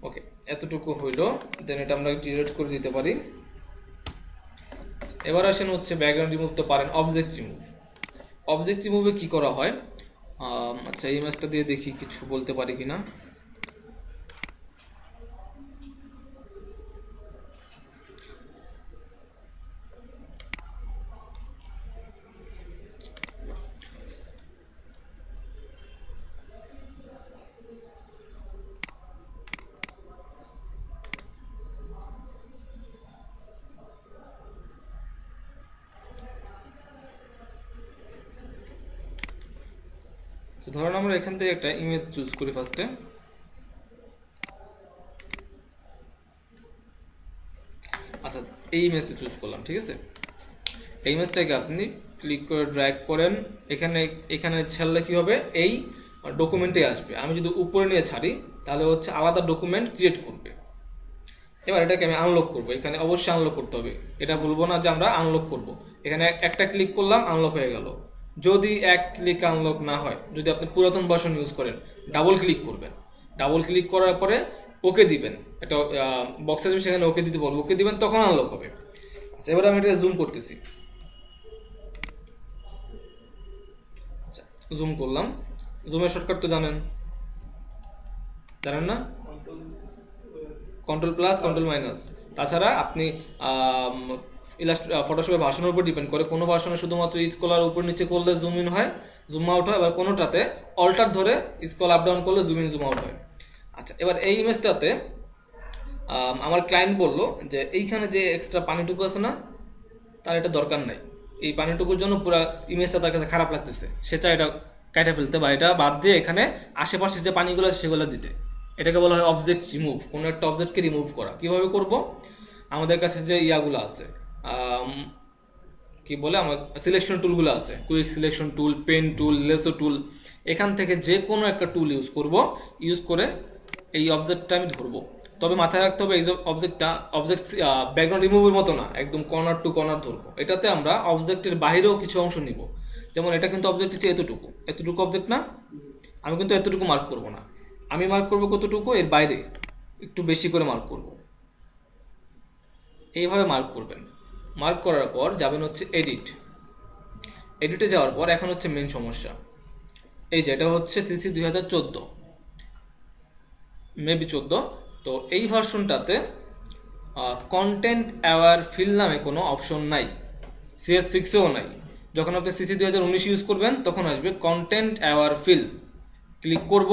ওকে, এতটুকু হইল, দেন এটা আমরা ডিলিট করে দিতে পারি। এবার আসেন হচ্ছে ব্যাকগ্রাউন্ড রিমুভ তো পারেন, অবজেক্ট রিমুভ। অবজেক্ট রিমুভে কি করা হয়? আচ্ছা, এই ইমেজটা দিয়ে দেখি কিছু বলতে পারি কিনা। ধরুন আমরা এখান থেকে একটা ইমেজ চুজ করি ফার্স্টে। আচ্ছা, এই ইমেজটা চুজ করলাম। ঠিক আছে, এই ইমেজটাকে আপনি ক্লিক করে ড্র্যাগ করেন, এখানে ছাড়লে কি হবে, এই ডকুমেন্টে আসবে। আমি যদি উপরে নিয়ে ছাড়ি তাহলে হচ্ছে আলাদা ডকুমেন্ট ক্রিয়েট করবে। এবার এটাকে আমি আনলক করব, এখানে অবশ্যই আনলক করতে হবে, এটা বলবো না যে আমরা আনলক করব। এখানে একটা ক্লিক করলাম, আনলক হয়ে গেল। যদি এক ক্লিক আনলক না হয়, যদি আপনি পুরাতন ভার্সন ইউজ করেন, ডাবল ক্লিক করবেন। ডাবল ক্লিক করার পরে ওকে দিবেন, একটা বক্স আসবে, সেখানে ওকে দিতে বলবো, ওকে দিবেন, তখন আনলক হবে। আচ্ছা, এবার আমি এটা জুম করতেছি। আচ্ছা, জুম করলাম। জুমের শর্টকাট তো জানেন না? Control plus, control minus. তাছাড়া আপনি ফটোশপের ভার্সনের উপর ডিপেন্ড করে, কোনো ভার্সনে শুধুমাত্র স্ক্রলার উপর নিচে করলে জুম ইন হয়, জুম আউট হয়, আবার কোনোটাতে অল্টার ধরে স্ক্রল আপ ডাউন করলে জুম ইন জুম আউট হয়। আচ্ছা, এবার এই ইমেজটাতে আমার ক্লায়েন্ট বলল যে এইখানে যে এক্সট্রা পানিটুকু আছে না, তার এটা দরকার নাই। এই পানিটুকুর জন্য পুরো ইমেজটা তার কাছে খারাপ লাগতেছে, সে চায় এটা কেটে ফেলতে বা এটা বাদ দিয়ে এখানে আশেপাশে যে পানিগুলো আছে সেগুলো দিতে। এটাকে বলা হয় অবজেক্ট রিমুভ, কোনো একটা অবজেক্টকে রিমুভ করা। কিভাবে করব? আমাদের কাছে যে ইয়াগুলো আছে, কি বলে, আমার সিলেকশন টুলগুলো আছে, quick selection tool, pen tool, lasso tool, এখান থেকে যে কোনো একটা টুল ইউজ করব। ইউজ করে এই অবজেক্টটা আমি ধরবো। তবে মাথায় রাখতে হবে এই যে অবজেক্ট ব্যাকগ্রাউন্ড রিমুভের মতো না, একদম কর্নার টু কর্নার ধরবো। এটাতে আমরা অবজেক্টের বাইরেও কিছু অংশ নিব। যেমন এটা কিন্তু অবজেক্ট হচ্ছে এতটুকু, এতটুকু অবজেক্ট না, আমি কিন্তু এতটুকু মার্ক করব না, আমি মার্ক করব কতটুকু, এর বাইরে একটু বেশি করে মার্ক করব। এইভাবে মার্ক করবেন। মার্ক করার পর যাবেন হচ্ছে এডিটে যাওয়ার পর এখন হচ্ছে মেন সমস্যা। এই যে এটা হচ্ছে সিসি 2014, মেবি 14। তো এই ভার্সনটাতে কন্টেন্ট অ্যাওয়ার ফিল নামে কোনো অপশন নাই, CS6এও নাই। যখন আপনি সিসি 2019 ইউজ করবেন তখন আসবে কন্টেন্ট অ্যাওয়ার ফিল। ক্লিক করব,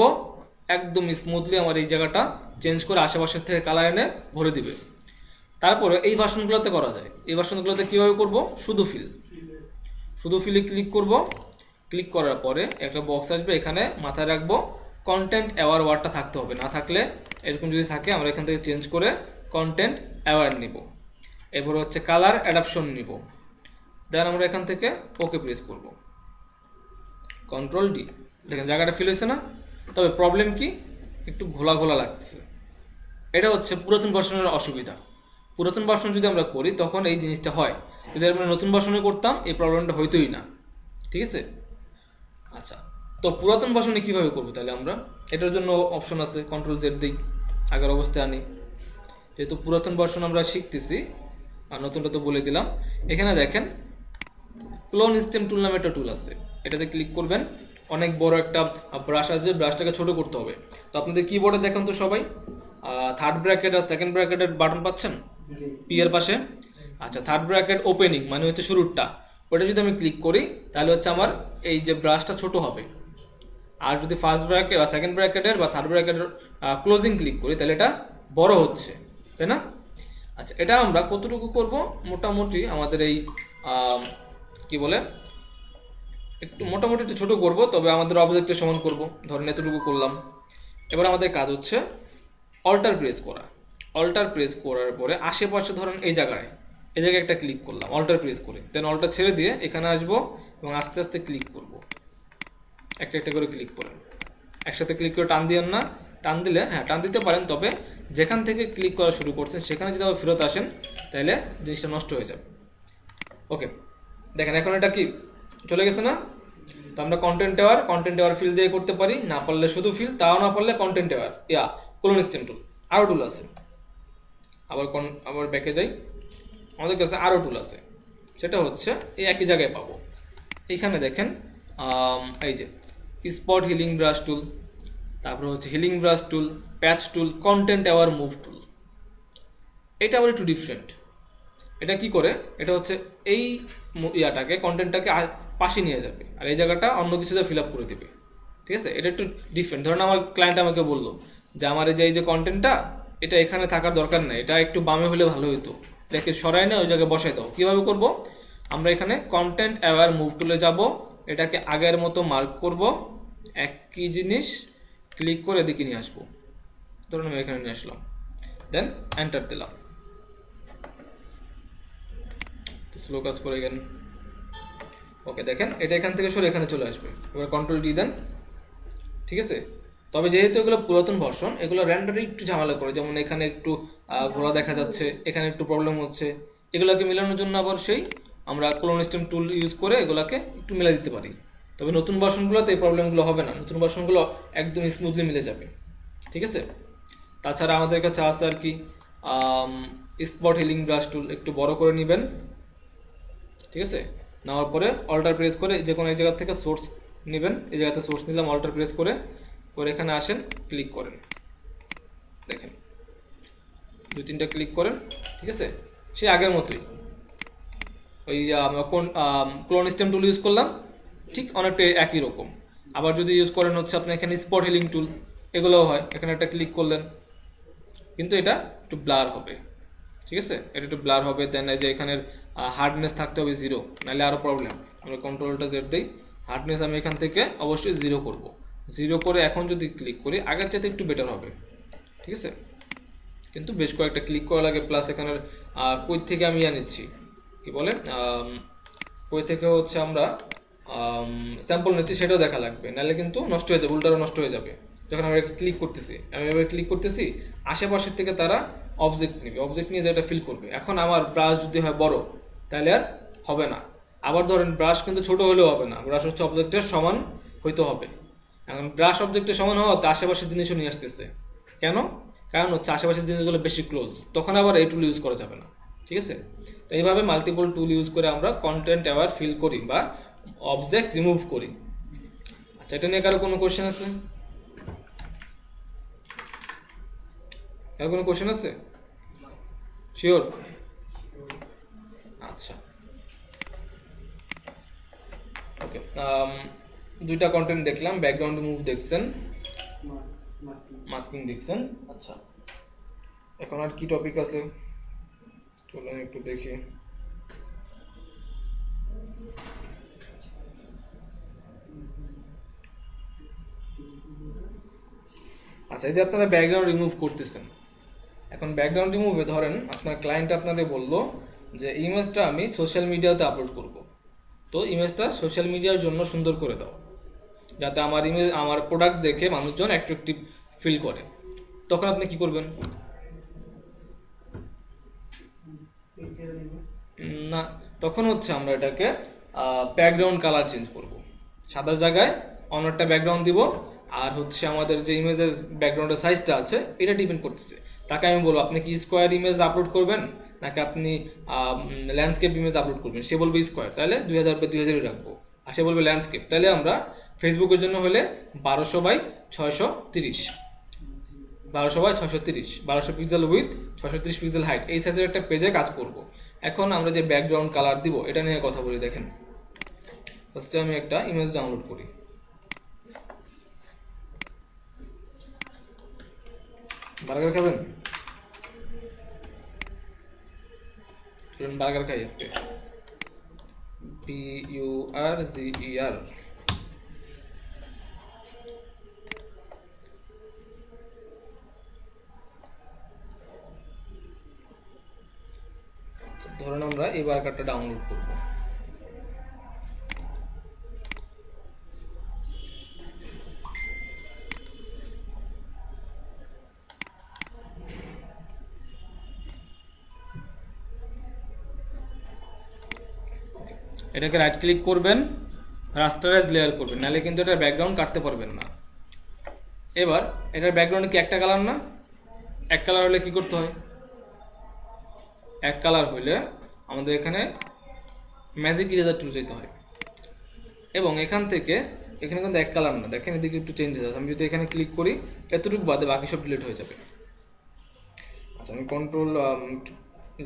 একদম স্মুথলি আমার এই জায়গাটা চেঞ্জ করে আশেপাশের থেকে কালার এনে ভরে দিবে। তারপরে এই ভার্সনগুলোতে করা যায়। এই ভার্সনগুলোতে কিভাবে করব? শুধু ফিলে ক্লিক করব। ক্লিক করার পরে একটা বক্স আসবে, এখানে মাথায় রাখবো কন্টেন্ট অ্যাওয়ার ওয়ার্ডটা থাকতে হবে, না থাকলে এরকম যদি থাকে আমরা এখান থেকে চেঞ্জ করে কন্টেন্ট অ্যাওয়ার নিব। এরপর হচ্ছে কালার অ্যাডাপশন নিব। দেন আমরা এখান থেকে ওকে প্রেস করব, কন্ট্রোল ডি। দেখেন জায়গাটা ফিল হয়েছে না? তবে প্রবলেম কি, একটু ঘোলা ঘোলা লাগছে। এটা হচ্ছে পুরাতন ভার্সনের অসুবিধা। পুরাতন ভার্সন যদি আমরা করি তখন এই জিনিসটা হয়, যদি আমরা নতুন ভার্সনে করতাম এই প্রবলেমটা হইতোই না। ঠিক আছে? আচ্ছা, তো পুরাতন ভার্সনে কিভাবে করবো তাহলে আমরা? এটার জন্য অপশন আছে, কন্ট্রোল জেড দিই, আগের অবস্থায় আনি। যেহেতু পুরাতন ভার্সন আমরা শিখতেছি আর নতুনটা তো বলে দিলাম। এখানে দেখেন ক্লোন স্টেম টুল নামে একটা টুল আছে, এটাতে ক্লিক করবেন। অনেক বড় একটা ব্রাশ আছে, ব্রাশটাকে ছোট করতে হবে। তো আপনাদের কিবোর্ডে দেখেন তো সবাই থার্ড ব্র্যাকেট আর সেকেন্ড ব্র্যাকেটের বাটন পাচ্ছেন পি এর পাশে। আচ্ছা, থার্ড ব্র্যাকেট ওপেনিং মানে হচ্ছে শুরুরটা, ওটা যদি আমি ক্লিক করি তাহলে হচ্ছে আমার এই যে ব্রাশটা ছোট হবে। আর যদি ফার্স্ট ব্র্যাকেট বা সেকেন্ড ব্র্যাকেটের বা থার্ড ব্র্যাকেটের ক্লোজিং ক্লিক করি তাহলে এটা বড় হচ্ছে, তাই না? আচ্ছা, এটা আমরা কতটুকু করব? মোটামুটি আমাদের এই কি বলে, একটু মোটামুটি একটু ছোট করব, তবে আমাদের অবজেক্টের সমান করব। ধরেন এতটুকু করলাম। এবার আমাদের কাজ হচ্ছে অল্টার প্রেস করা। অল্টার প্রেস করার পরে আশেপাশে ধরেন এই জায়গায় একটা ক্লিক করলাম অল্টার প্রেস করে, দেন অল্টার ছেড়ে দিয়ে এখানে আসবো এবং আস্তে আস্তে ক্লিক করব। একটা একটা করে ক্লিক করেন, একসাথে ক্লিক করে টান দিয়েন না। টান দিলে, হ্যাঁ টান দিতে পারেন, তবে যেখান থেকে ক্লিক করা শুরু করছেন সেখানে যদি আবার ফেরত আসেন তাহলে জিনিসটা নষ্ট হয়ে যাবে। ওকে, দেখেন এখন এটা কি চলে গেছে না? তো আমরা কন্টেন্ট টাওয়ার ফিল দিয়ে করতে পারি, না পারলে শুধু ফিল, তাও না পারলে কন্টেন্ট টাওয়ার ক্লোন স্টেম টুল, আরো টুল আছে। আবার ব্যাকে যাই, আমাদের কাছে আরো টুল আছে, সেটা হচ্ছে এই একই জায়গায় পাবো। এইখানে দেখেন এই যে স্পট হিলিং ব্রাশ টুল, তারপর হচ্ছে হিলিং ব্রাশ টুল, প্যাচ টুল, কন্টেন্ট টাওয়ার মুভ টুল। এটা আবার একটু ডিফারেন্ট। এটা কি করে? এটা হচ্ছে এই কন্টেন্টটাকে পাশে নিয়ে যাবে আর এই জায়গাটা অন্য কিছুতে ফিল আপ করে দিবে। ঠিক আছে? এটা একটু ডিফারেন্ট। ধরেন আমার ক্লায়েন্ট আমাকে বললো যে আমার এই যে কন্টেন্টটা এটা এখানে থাকার দরকার নেই, এটা একটু বামে হলে ভালো হতো, এটাকে সরাই না ওই জায়গায় বসাই দাও। কিভাবে করব? আমরা এখানে কন্টেন্ট অ্যাওয়ার মুভ টুলে যাব, এটাকে আগের মতো মার্ক করব, একই জিনিস ক্লিক করে এদিকে নিয়ে আসবো। ধরুন আমি এখানে নিয়ে আসলাম, দেন এন্টার দিলাম। স্লো কাজ করে গেলেন। ওকে, দেখেন এটা এখান থেকে সরে এখানে চলে আসবে। এবার কন্ট্রোল ডি দেন। ঠিক আছে? তবে যেহেতু এগুলো পুরাতন ভার্সন, এগুলো র্যান্ডারে একটু ঝামেলা করে, যেমন এখানে একটু ঘোলা দেখা যাচ্ছে, এখানে একটু প্রবলেম হচ্ছে। এগুলোকে মেলানোর জন্য আবার সেই আমরা ক্লোন স্টেম টুল ইউজ করে এগুলাকে একটু মিলাই দিতে পারি। তবে নতুন ভার্সনগুলোতে এই প্রবলেমগুলো হবে না, নতুন ভার্সনগুলো একদম স্মুথলি মিলে যাবে। ঠিক আছে, তাছাড়া আমাদের কাছে আছে আর কি স্পট হিলিং ব্রাশ টুল, একটু বড় করে নেবেন। ঠিক আছে, নেওয়ার পরে অল্টার প্রেস করে যে কোনো এক জায়গা থেকে সোর্স নেবেন। এই জায়গাতে সোর্স নিলাম, অল্টার প্রেস করে এখানে আসেন, ক্লিক করেন, দেখেন 2-3টা ক্লিক করেন। ঠিক আছে, সেই আগের মতোই ওই আমরা কোন ক্লোন স্টেম টুল ইউজ করলাম ঠিক অনেকটা একই রকম। আবার যদি ইউজ করেন হচ্ছে আপনি এখানে স্পট হিলিং টুল, এগুলোও হয়। এখানে একটা ক্লিক করলেন, কিন্তু এটা একটু ব্লার হবে। ঠিক আছে, এটা একটু ব্লার হবে। দেন এই যে এখানের হার্ডনেস থাকতে হবে 0, নাহলে আরো প্রবলেম। আমরা কন্ট্রোলটা জেড দিই, হার্ডনেস আমি এখান থেকে অবশ্যই 0 করব। 0 করে এখন যদি ক্লিক করি আগের চাইতে একটু বেটার হবে। ঠিক আছে, কিন্তু বেশ কয়েকটা ক্লিক করা লাগে। প্লাস এখানের কই থেকে আমি নিচ্ছি কি বলে কই থেকে হচ্ছে আমরা স্যাম্পল নিচ্ছি সেটাও দেখা লাগবে, নাহলে কিন্তু নষ্ট হয়ে যাবে, উল্টারও নষ্ট হয়ে যাবে। যখন আমরা ক্লিক করতেছি, আমি এভাবে ক্লিক করতেছি, আশেপাশের থেকে তারা অবজেক্ট নেবে, অবজেক্ট নিয়ে যেটা ফিল করবে। এখন আমার ব্রাশ যদি হয় বড়, তাহলে আর হবে না। আবার ধরেন ব্রাশ কিন্তু ছোট হলেও হবে না, ব্রাশ হচ্ছে অবজেক্টের সমান হইতে হবে। এখন ব্রাশ অবজেক্টের সমান হওয়াতে আশেপাশের জিনিসও নিয়ে আসতেছে। কেন? কারণ হচ্ছে আশেপাশের জিনিসগুলো বেশি ক্লোজ, তখন আবার এই টুল ইউজ করা যাবে না। ঠিক আছে, তো এইভাবে মাল্টিপল টুল ইউজ করে আমরা কন্টেন্ট অ্যাওয়ার ফিল করি বা অবজেক্ট রিমুভ করি। আচ্ছা, এটা নিয়ে কারো কোনো কোশ্চেন আছে? কারো কোনো কোশ্চেন আছে? শিওর? আচ্ছা, ওকে। দুইটা কন্টেন্ট দেখলাম, ব্যাকগ্রাউন্ড রিমুভ দেখছেন, মাস্কিং দেখছেন। আচ্ছা, এখন আর কি টপিক আছে চলুন একটু দেখি। আচ্ছা, এই যে আপনারা ব্যাকগ্রাউন্ড রিমুভ করতেছেন, এখন ব্যাকগ্রাউন্ড রিমুভে ধরেন আপনার ক্লায়েন্ট আপনাদের বললো যে ইমেজটা আমি সোশ্যাল মিডিয়াতে আপলোড করব, তো ইমেজটা সোশ্যাল মিডিয়ার জন্য সুন্দর করে দাও, যাতে আমার ইমেজ, আমার প্রোডাক্ট দেখে মানুষজন অ্যাট্রাকটিভ ফিল করে। তখন আপনি কি করবেন? না, তখন হচ্ছে আমরা এটাকে ব্যাকগ্রাউন্ড কালার চেঞ্জ করব, সাদার জায়গায় অন্য একটা ব্যাকগ্রাউন্ড দিব। আর হচ্ছে আমাদের যে ইমেজের ব্যাকগ্রাউন্ডের সাইজটা আছে এটা ডিপেন্ড করতেছে। তাকে আমি বলবো আপনি কি স্কোয়ার ইমেজ আপলোড করবেন নাকি আপনি ল্যান্ডস্কেপ ইমেজ আপলোড করবেন। সে বলবে স্কোয়ার, তাহলে 2000 বাই 2000 রাখবো। আর সে বলবে ল্যান্ডস্কেপ, তাহলে আমরা ফেসবুকের জন্য হলে 1200 by 630, 1200 by 630, 1200 pixel with 630 pixel height, এই সাইজের একটা পেজে কাজ করব। এখন আমরা যে ব্যাকগ্রাউন্ড কালার দিব এটা নিয়ে কথা বলি। দেখেন, ফার্স্টে আমি একটা ইমেজ ডাউনলোড করি। বার্গার খাবেন? বার্গার খাই আজকে, BURGER। ধরুন আমরা এই বার্গারটা ডাউনলোড করব। এটাকে রাইট ক্লিক করবেন, রাস্টারাইজ লেয়ার করবেন, নাহলে কিন্তু এটা ব্যাকগ্রাউন্ড কাটতে পারবেন না। এবার এটার ব্যাকগ্রাউন্ডে কি একটা কালার না? এক কালার হলে কি করতে হয়? এক কালার হইলে আমাদের এখানে ম্যাজিক ইরেজার টুল যেতে হয়, এবং এখান থেকে এখানে কিন্তু এক কালার না, দেখেন এদিকে একটু চেঞ্জ হয়ে যাচ্ছে। আমি যদি এখানে ক্লিক করি এতটুকু বাদে বাকি সব ডিলিট হয়ে যাবে। আচ্ছা, আমি কন্ট্রোল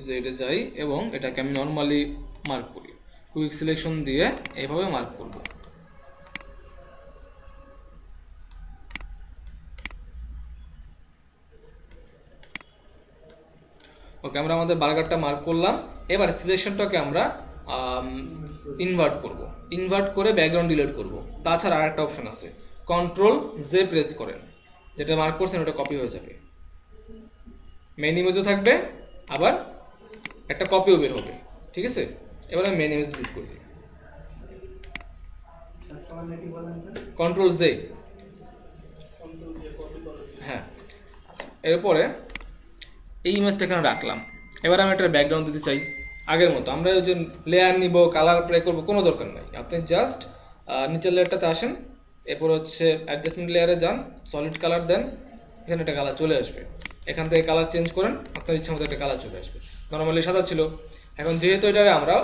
জেডে যাই এবং এটাকে আমি নর্মালি মার্ক করি, কুইক সিলেকশন দিয়ে এইভাবে মার্ক করব। ওকে, আমরা আমাদের বার্গারটা মার্ক করলাম। এবার সিলেকশনটাকে আমরা ইনভার্ট করব, ইনভার্ট করে ব্যাকগ্রাউন্ড ডিলিট করব। তাছাড়া আরেকটা অপশন আছে, কন্ট্রোল জে প্রেস করেন, যেটা মার্ক করছেন ওটা কপি হয়ে যাবে, মেইন ইমেজও থাকবে, আবার একটা কপিও বের হবে। ঠিক আছে, এবার আমি মেইন ইমেজ ডিলিট করি, কন্ট্রোল জে। হ্যাঁ, আচ্ছা, এরপরে এই ইমেজটা এখানে রাখলাম। এবার আমি একটা ব্যাকগ্রাউন্ড দিতে চাই, আগের মতো আমরা ওই যে লেয়ার নিব, কালার প্লে করব, কোনো দরকার নাই। আপনি জাস্ট নিচের লেয়ারটাতে আসেন, এরপর হচ্ছে অ্যাডজাস্টমেন্ট লেয়ারে যান, সলিড কালার দেন, এখানে একটা কালার চলে আসবে। এখান থেকে কালার চেঞ্জ করেন, আপনার ইচ্ছা মতো একটা কালার চলে আসবে। নর্মালি সাদা ছিল, এখন যেহেতু এটারে আমরা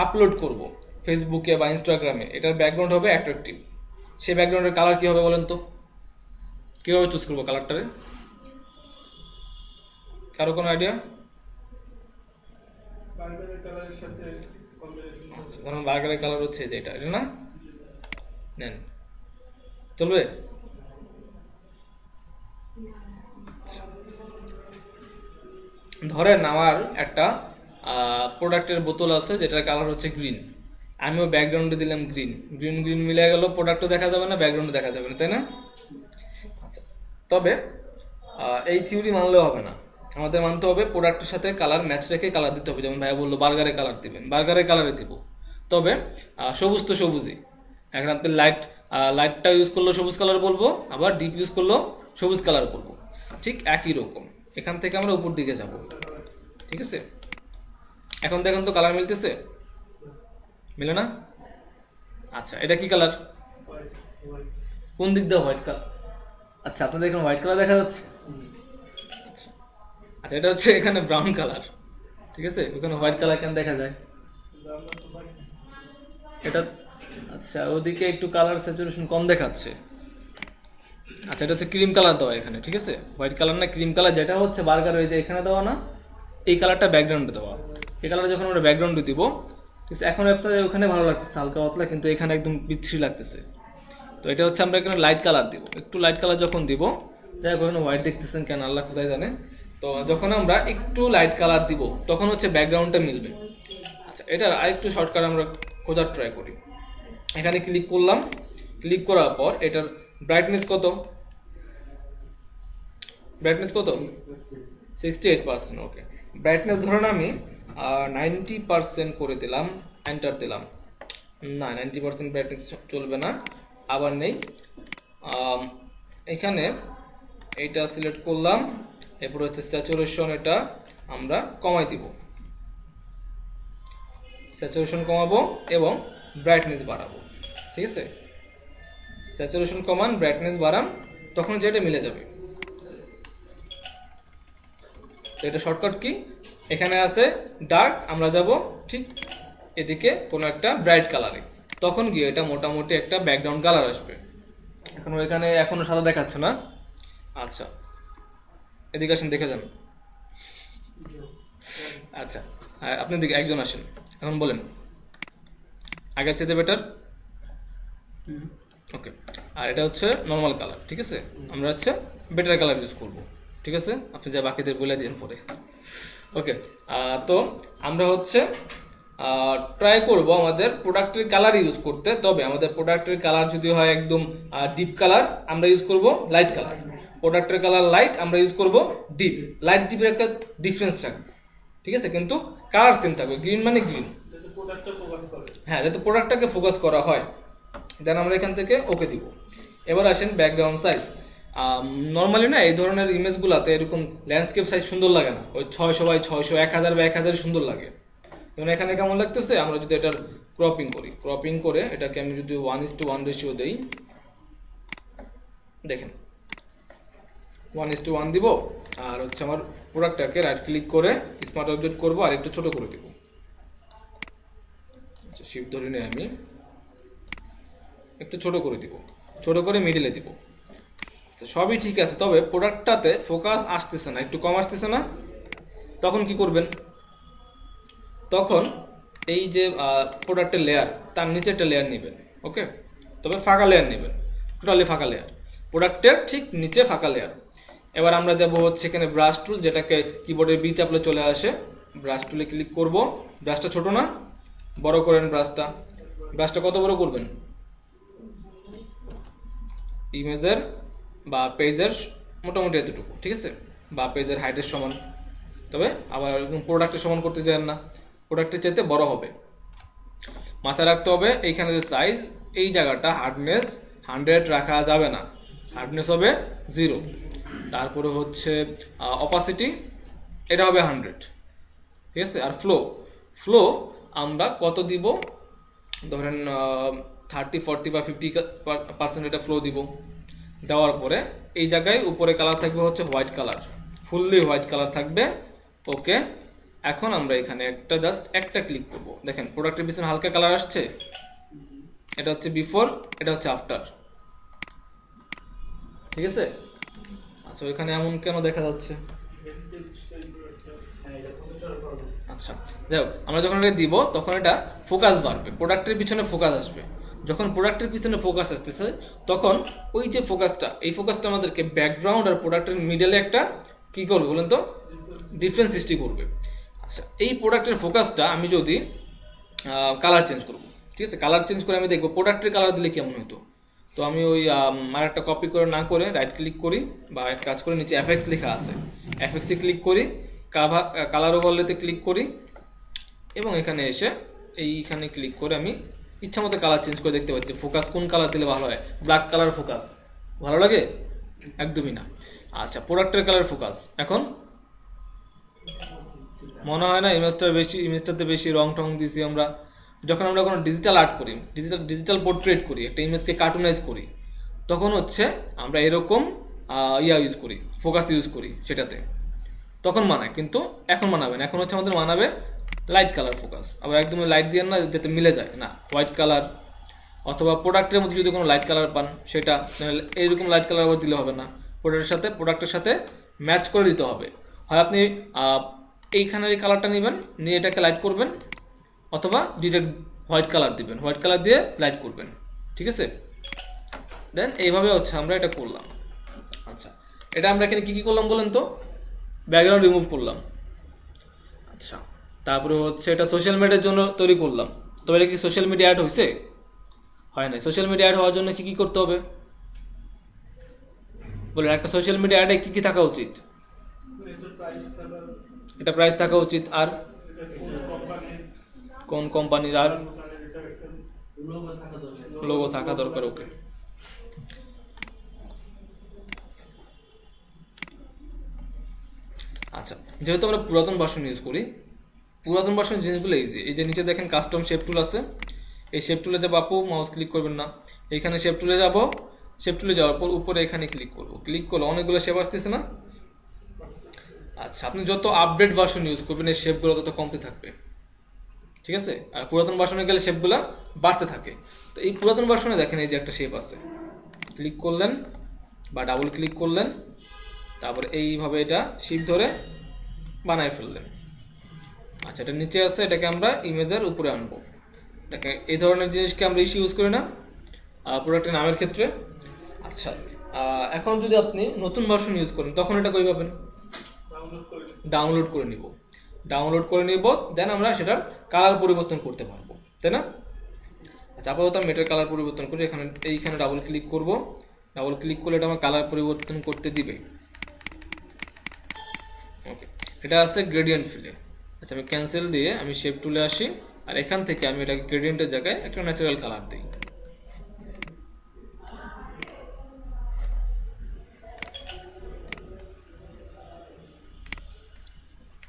আপলোড করব ফেসবুকে বা ইনস্টাগ্রামে, এটার ব্যাকগ্রাউন্ড হবে অ্যাট্রাকটিভ। সেই ব্যাকগ্রাউন্ডের কালার কি হবে বলেন তো? কিভাবে চুজ করবো কালারটারে? কারো কোনো আইডিয়া? ধরুন বার্গারের কালার হচ্ছে যে এটা না, নেন, চলবে? ধরেন আমার একটা প্রোডাক্টের বোতল আছে যেটার কালার হচ্ছে গ্রিন, আমিও ব্যাকগ্রাউন্ডে দিলাম গ্রিন, গ্রিন গ্রিন মিলে গেল, প্রোডাক্টও দেখা যাবে না, ব্যাকগ্রাউন্ডে দেখা যাবে না, তাই না? আচ্ছা, তবে এই থিওরি মানলেও হবে না, আমাদের মানতে হবে প্রোডাক্টের সাথে কালার ম্যাচ রেখে কালার দিতে হবে। যেমন ভাইয়া বললো বার্গারে কালার দিবেন, বার্গারে কালারে দিব, তবে সবুজ তো সবুজই। এখন আপনি লাইটটা ইউজ করলেও সবুজ কালার বলবো, আবার ডিপ ইউজ করলেও সবুজ কালার বলবো, ঠিক একই রকম। এখান থেকে আমরা উপর দিকে যাব, ঠিক আছে? এখন দেখেন তো কালার মিলতেছে, মিলে না? আচ্ছা, এটা কি কালার? কোন দিক দিয়ে হোয়াইট কালার? আচ্ছা, আপনাদের এখানে হোয়াইট কালার দেখা যাচ্ছে? আচ্ছা আচ্ছা, এটা হচ্ছে এখানে ব্রাউন কালার, ঠিক আছে? ওখানে হোয়াইট কালার কেন দেখা যায় এটা? আচ্ছা, ওদিকে একটু কালার স্যাচুরেশন কম দেখাচ্ছে। আচ্ছা, এটা হচ্ছে ক্রিম কালার দেওয়া এখানে, ঠিক আছে? হোয়াইট কালার না, ক্রিম কালার যেটা হচ্ছে বার্গার ওই যে এখানে দেওয়া না, এই কালারটা ব্যাকগ্রাউন্ডে দেওয়া। এই কালারটা যখন আমরা ব্যাকগ্রাউন্ডে দিব, ঠিক আছে, এখন আপনাদের ওখানে ভালো লাগতেছে হালকা পাতলা, কিন্তু এখানে একদম বিচ্ছিরি লাগতেছে। তো এটা হচ্ছে আমরা এখানে লাইট কালার দিব, একটু লাইট কালার যখন দিব, যাই হোক ওখানে হোয়াইট দেখতেছেন কেন আল্লাহ কোথায় জানে। তো যখন আমরা একটু লাইট কালার দিব তখন হচ্ছে ব্যাকগ্রাউন্ডটা মিলবে। আচ্ছা, এটার আরেকটু শর্টকাট আমরা খোঁজার ট্রাই করি। এখানে ক্লিক করলাম, ক্লিক করার পর এটার ব্রাইটনেস কত? ব্রাইটনেস কত? 68%। ওকে, ব্রাইটনেস ধরেন আমি 90% করে দিলাম, এন্টার দিলাম। না, 90% ব্রাইটনেস চলবে না, আবার নেই। এখানে এইটা সিলেক্ট করলাম, এরপর হচ্ছে স্যাচুরেশন, এটা আমরা কমাই দিব, স্যাচুরেশন কমাবো এবং ব্রাইটনেস বাড়াবো, ঠিক আছে? স্যাচুরেশন কমান, ব্রাইটনেস বাড়ান, তখন যেটা মিলে যাবে। তো এটা শর্টকাট কি? এখানে আছে ডার্ক, আমরা যাব ঠিক এদিকে কোনো একটা ব্রাইট কালারে, তখন গিয়ে এটা মোটামুটি একটা ব্যাকগ্রাউন্ড কালার আসবে। এখন এখানে এখনো সাদা দেখাচ্ছে না। আচ্ছা, এদিকে আসেন, দেখে যান। আচ্ছা, আপনি দিকে একজন আসেন, এখন বলেন আগের চেয়ে বেটার? ওকে, আর এটা হচ্ছে নর্মাল কালার, ঠিক আছে? আমরা হচ্ছে বেটার কালার ইউজ করব, ঠিক আছে? আপনি যা বাকিদের বলে দিন পরে। ওকে, তো আমরা হচ্ছে ট্রাই করব আমাদের প্রোডাক্টের কালার ইউজ করতে, তবে আমাদের প্রোডাক্টের কালার যদি হয় একদম ডিপ কালার, আমরা ইউজ করব লাইট কালার। প্রোডাক্টের কালার লাইট, আমরা ইউজ করব ডিপ। লাইট ডিপের একটা ডিফারেন্স থাকবে, ঠিক আছে? কিন্তু কালার সেম থাকবে, গ্রিন মানে গ্রিন, হ্যাঁ, যাতে প্রোডাক্টটাকে ফোকাস করা হয়। দেন আমরা এখান থেকে ওকে দিব। এবার আসেন ব্যাকগ্রাউন্ড সাইজ। নর্মালি না এই ধরনের ইমেজগুলোতে এরকম ল্যান্ডস্কেপ সাইজ সুন্দর লাগে না, ওই 600 বাই 600, 1000 বাই 1000 সুন্দর লাগে। যেমন এখানে কেমন লাগতেছে, আমরা যদি এটার ক্রপিং করি, ক্রপিং করে এটাকে আমি যদি 1:1 রেশিও দেই, দেখেন 1:1 দিব। আর হচ্ছে আমার প্রোডাক্টটাকে রাইট ক্লিক করে স্মার্ট অবজেক্ট করব আর একটু ছোট করে দিব। আচ্ছা, শিফট ধরে নিয়ে আমি একটু ছোট করে দিব, ছোট করে মিডিলে দিব। সবই ঠিক আছে, তবে প্রোডাক্টটাতে ফোকাস আসতেছে না, একটু কম আসতেছে না। তখন কি করবেন? তখন এই যে প্রোডাক্টের লেয়ার, তার নিচে একটা লেয়ার নেবেন, ওকে? তবে ফাঁকা লেয়ার নেবেন, টোটালি ফাঁকা লেয়ার, প্রোডাক্টের ঠিক নিচে ফাঁকা লেয়ার। এবার আমরা যাব হচ্ছে এখানে ব্রাশ টুল, যেটাকে কিবোর্ডের বি চাপলে চলে আসে। ব্রাশ টুলে ক্লিক করব, ব্রাশটা ছোট না, বড় করেন ব্রাশটা। ব্রাশটা কত বড় করবেন? ইমেজের বা পেজের মোটামুটি এতটুকু, ঠিক আছে? বা পেজের হাইটের সমান, তবে আবার প্রোডাক্টের সমান করতে চান না, প্রোডাক্টের চাইতে বড় হবে। মাথায় রাখতে হবে এইখানে যে সাইজ, এই জায়গাটা হার্ডনেস 100 রাখা যাবে না, হার্ডনেস হবে 0। তারপরে হচ্ছে অপাসিটি, এটা হবে 100, ঠিক আছে? আর ফ্লো, ফ্লো আমরা কত দিব, ধরেন 30, 40 বা 50% এটা ফ্লো দিব। দেওয়ার পরে এই জায়গায় উপরে কালার থাকবে হচ্ছে white colour, fully white colour থাকবে। ওকে, এখন আমরা এখানে জাস্ট একটা ক্লিক করব। দেখেন প্রোডাক্টের পিছনে হালকা কালার আসছে, এটা হচ্ছে বিফোর, এটা হচ্ছে আফটার। ঠিক আছে, আচ্ছা এখানে এমন কেন দেখা যাচ্ছে? আচ্ছা যাই হোক, আমরা যখন এটা দিব তখন এটা ফোকাস বাড়বে, প্রোডাক্টের পিছনে ফোকাস আসবে। যখন প্রোডাক্টের পিছনে ফোকাস আসতেছে তখন ওই যে ফোকাসটা, এই ফোকাসটা আমাদেরকে ব্যাকগ্রাউন্ড আর প্রোডাক্টের মিডলে একটা কি করবে বলেন তো, ডিফারেন্স সৃষ্টি করবে। আচ্ছা এই প্রোডাক্টের ফোকাসটা আমি যদি কালার চেঞ্জ করব, ঠিক আছে, কালার চেঞ্জ করে আমি দেখবো প্রোডাক্টের কালার দিলে কেমন হতো। তো আমি ওই আর একটা কপি করে না করে রাইট ক্লিক করি, বা এক কাজ করে নিচে এফএক্স লেখা আছে, এফএক্সে ক্লিক করি, কালার ওভারলেতে ক্লিক করি, এবং এখানে এসে এইখানে ক্লিক করে আমি ইচ্ছা মতো কালার চেঞ্জ করে দেখতে পাচ্ছি ফোকাস কোন কালার দিলে ভালো হয়। ব্ল্যাক কালার ফোকাস ভালো লাগে? একদমই না। আচ্ছা প্রোডাক্টের কালার ফোকাস, এখন মনে হয় না ইমেজটাতে বেশি রং টং দিছি আমরা। যখন আমরা কোনো ডিজিটাল আর্ট করি, ডিজিটাল পোর্ট্রেট করি, একটা ইমেজকে কার্টুনাইজ করি, তখন হচ্ছে আমরা এরকম ইউজ করি, ফোকাস ইউজ করি সেটাতে, তখন মানায়। কিন্তু এখন মানাবে না, এখন হচ্ছে আমাদের মানাবে লাইট কালার ফোকাস। আবার একদম লাইট দিয়ে না যাতে মিলে যায় না, হোয়াইট কালার অথবা প্রোডাক্টের মধ্যে যদি কোনো লাইট কালার পান সেটা, এইরকম লাইট কালার আবার দিলে হবে না, প্রোডাক্টের সাথে ম্যাচ করে দিতে হবে। হয় আপনি এইখানের এই কালারটা নেবেন, নিয়ে এটাকে লাইট করবেন, অথবা ডিরেক্ট হোয়াইট কালার দিবেন, হোয়াইট কালার দিয়ে লাইট করবেন। ঠিক আছে, দেন এইভাবে হচ্ছে আমরা এটা করলাম। আচ্ছা এটা আমরা এখানে কি কি করলাম বলেন তো? ব্যাকগ্রাউন্ড রিমুভ করলাম। আচ্ছা তারপরে হচ্ছে এটা সোশ্যাল মিডিয়ার জন্য তৈরি করলাম। তো এটা কি সোশ্যাল মিডিয়া অ্যাড হয়েছে? হয় না। সোশ্যাল মিডিয়া অ্যাড হওয়ার জন্য কি কি করতে হবে বলেন? একটা সোশ্যাল মিডিয়া অ্যাডে কি কি থাকা উচিত? এটা প্রাইস থাকা উচিত, আর কোন কোম্পানির, আর লোগো থাকা দরকার। ওকে, আচ্ছা যেহেতু আমরা পুরাতন ভার্সন ইউজ করি, পুরাতন ভার্সন জিনিসগুলো ইজি। এই যে নিচে দেখেন কাস্টম শেপ টুল আছে, এই শেপ টুলে যাব, আপু মাউস ক্লিক করবেন না, এইখানে শেপ টুলে যাব, শেপ টুলে যাওয়ার পর উপরে এখানে ক্লিক করব, ক্লিক করলে অনেকগুলো শেপ আসতেছে না? আচ্ছা আপনি যত আপডেট ভার্সন ইউজ করবেন এই শেপগুলো তত কমতে থাকবে। ঠিক আছে, আর পুরাতন ভার্সনে গেলে শেপগুলো বাড়তে থাকে। তো এই পুরাতন ভার্সনে দেখেন এই যে একটা শেপ আছে, ক্লিক করলেন বা ডাবল ক্লিক করলেন, তারপরে এইভাবে এটা শিফট ধরে বানায় ফেললেন। আচ্ছা এটা নিচে আছে, এটাকে আমরা ইমেজের উপরে আনবো। দেখেন এই ধরনের জিনিসকে আমরা ইউজ করি না প্রোডাক্টের নামের ক্ষেত্রে। আচ্ছা এখন যদি আপনি নতুন ভার্সন ইউজ করেন তখন এটা কই পাবেন? ডাউনলোড করে নিব, ডাউনলোড করে নিব, দেন আমরা সেটার কালার পরিবর্তন করতে পারবো, তাই না? আচ্ছা আপাতত আমি এটার কালার পরিবর্তন করি, এইখানে ডাবল ক্লিক করব, ডাবল ক্লিক করলে এটা আমার কালার পরিবর্তন করতে দিবে। ওকে, এটা আছে গ্রেডিয়েন্ট ফিলে। আচ্ছা আমি ক্যান্সেল দিয়ে আমি শেপ টুলে আসি, আর এখান থেকে আমি এটাকে গ্রেডিয়েন্টের জায়গায় একটা ন্যাচারাল কালার দিই।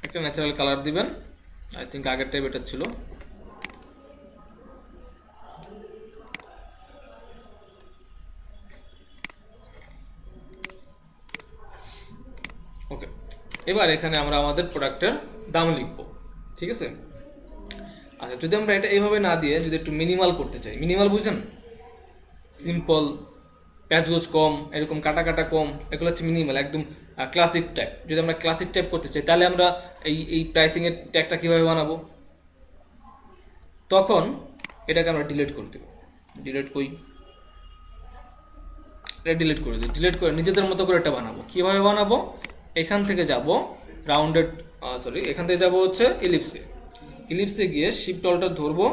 একটা ন্যাচারাল কালার দিবেন, আই থিঙ্ক আগেরটাই বেটার ছিল। ওকে, এবার এখানে আমরা আমাদের প্রোডাক্টের দাম লিখবো। ঠিক আছে, আচ্ছা যদি আমরা এটা এইভাবে না দিয়ে যদি একটু মিনিমাল করতে চাই, মিনিমাল বুঝেন? সিম্পল, প্যাচগোজ কম, এরকম কাটা কাটা কম, এগুলো হচ্ছে মিনিমাল, একদম ক্লাসিক টাইপ। যদি আমরা ক্লাসিক টাইপ করতে চাই তাহলে আমরা এই প্রাইসিং এর ট্যাগটা কিভাবে বানাবো? তখন এটাকে আমরা ডিলিট করে দেব। ডিলিট কই? এটা ডিলিট করে দিই। ডিলিট করে নিজেদের মতো করে এটা বানাবো। কিভাবে বানাবো? এখান থেকে যাব রাউন্ডেড, এখান থেকে যাব হচ্ছে ইলিপসে। ইলিপসে গিয়ে শিফট অলটা ধরবো,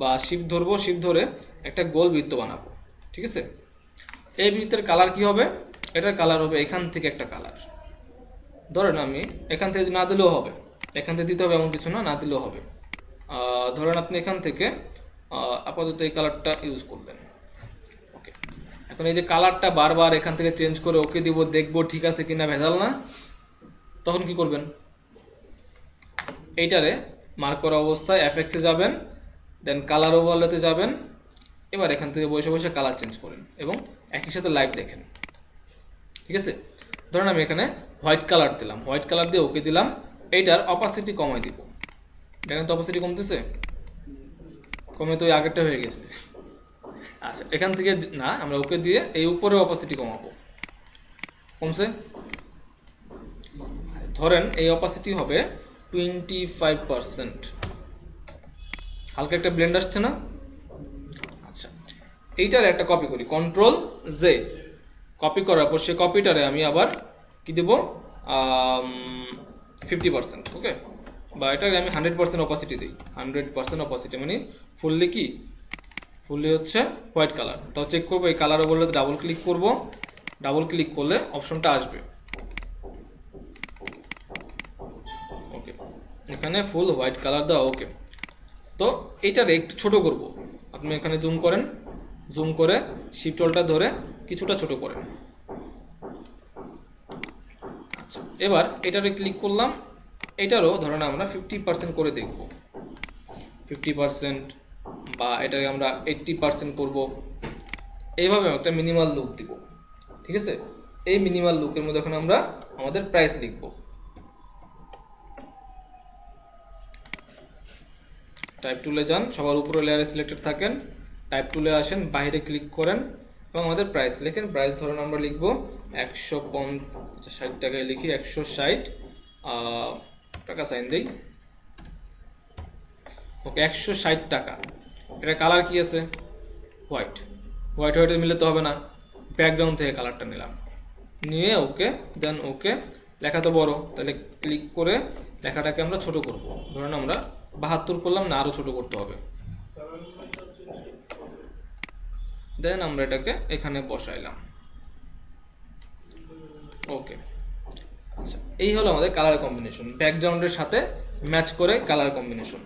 বা শিফট ধরবো, শিফট ধরে একটা গোল বৃত্ত বানাবো। ঠিক আছে, এই বৃত্তের কালার কি হবে? এটার কালার হবে এখান থেকে একটা কালার। ধরেন আমি এখান থেকে না দিলেও হবে, এখান থেকে দিতে হবে এমন কিছু না, না দিলেও হবে। ধরেন আপনি এখান থেকে আপাতত এই কালারটা ইউজ করবেন। ওকে, এখন এই যে কালারটা বারবার এখান থেকে চেঞ্জ করে ওকে দিব, দেখবো ঠিক আছে কিনা, ভেজাল না, তখন কি করবেন? এইটারে মার্ক করা অবস্থায় এফএক্স এ যাবেন, দেন কালার ওভারলেতে যাবেন। এবার এখান থেকে বসে বসে কালার চেঞ্জ করেন এবং একই সাথে লাইভ দেখেন। ঠিক আছে, ধরুন আমি এখানে হোয়াইট কালার দিলাম, হোয়াইট কালার দিয়ে ওকে দিলাম। এইটার অপাসিটি কমাই দিব, দেখেন তো অপাসিটি কমতেছে, কমে তো আগেরটা হয়ে গেছে। আচ্ছা, এখান থেকে না, আমরা ওকে দিয়ে এই উপরে অপাসিটি কমাবো, কমছে। ধরেন এই অপাসিটি হবে 25%। হালকা একটা ব্লেন্ড আসছে না? আচ্ছা, এইটার একটা কপি করি, কন্ট্রোল জে। কপি করার পর সেই কপিটারে আমি আবার কি দেব, 50%। ওকে, বা এটাকে আমি 100% অপাসিটি দিই। 100% অপাসিটি মানে ফুললি কি, ফুললি হচ্ছে হোয়াইট কালার। তো চেক করবো, এই কালার বললে ডাবল ক্লিক করব, ডাবল ক্লিক করলে অপশনটা আসবে। ওকে, এখানে ফুল হোয়াইট কালার দেওয়া। ওকে, তো এইটারে একটু ছোট করব। আপনি এখানে জুম করেন, জুম করে শিফট হোল্ডার ধরে কিছুটা ছোট করেন। আচ্ছা, এবার এটারে ক্লিক করলাম, এটারও ধরেন আমরা 50% করে দেখব, 50%, বা এটাকে আমরা 80% করব। এইভাবে একটা মিনিমাল লুক দিব। ঠিক আছে, এই মিনিমাল লুকের মধ্যে এখন আমরা আমাদের প্রাইস লিখব। টাইপ টুলে যান, সবার উপরে লেয়ারে সিলেক্টেড থাকেন, টাইপ টুলে আসেন, বাইরে ক্লিক করেন এবং আমাদের প্রাইস লেখেন। প্রাইস ধরুন আমরা লিখব 160 টাকায় লিখি, 160 টাকা সাইন দেই। ওকে, 160 টাকা। এটা কালার কি আছে, হোয়াইট। হোয়াইট হোয়াইটে মিলে তো হবে না, ব্যাকগ্রাউন্ড থেকে কালারটা নিলাম, নিয়ে ওকে, দেন ওকে। লেখা তো বড়, তাহলে ক্লিক করে লেখাটাকে আমরা ছোট করব। ধরুন আমরা 72 করলাম, না আরো ছোট করতে হবে। দেন আমরা এটাকে এখানে বসাইলাম। ওকে, আচ্ছা, এই হলো আমাদের কালার কম্বিনেশন, ব্যাকগ্রাউন্ডের সাথে ম্যাচ করে কালার কম্বিনেশন।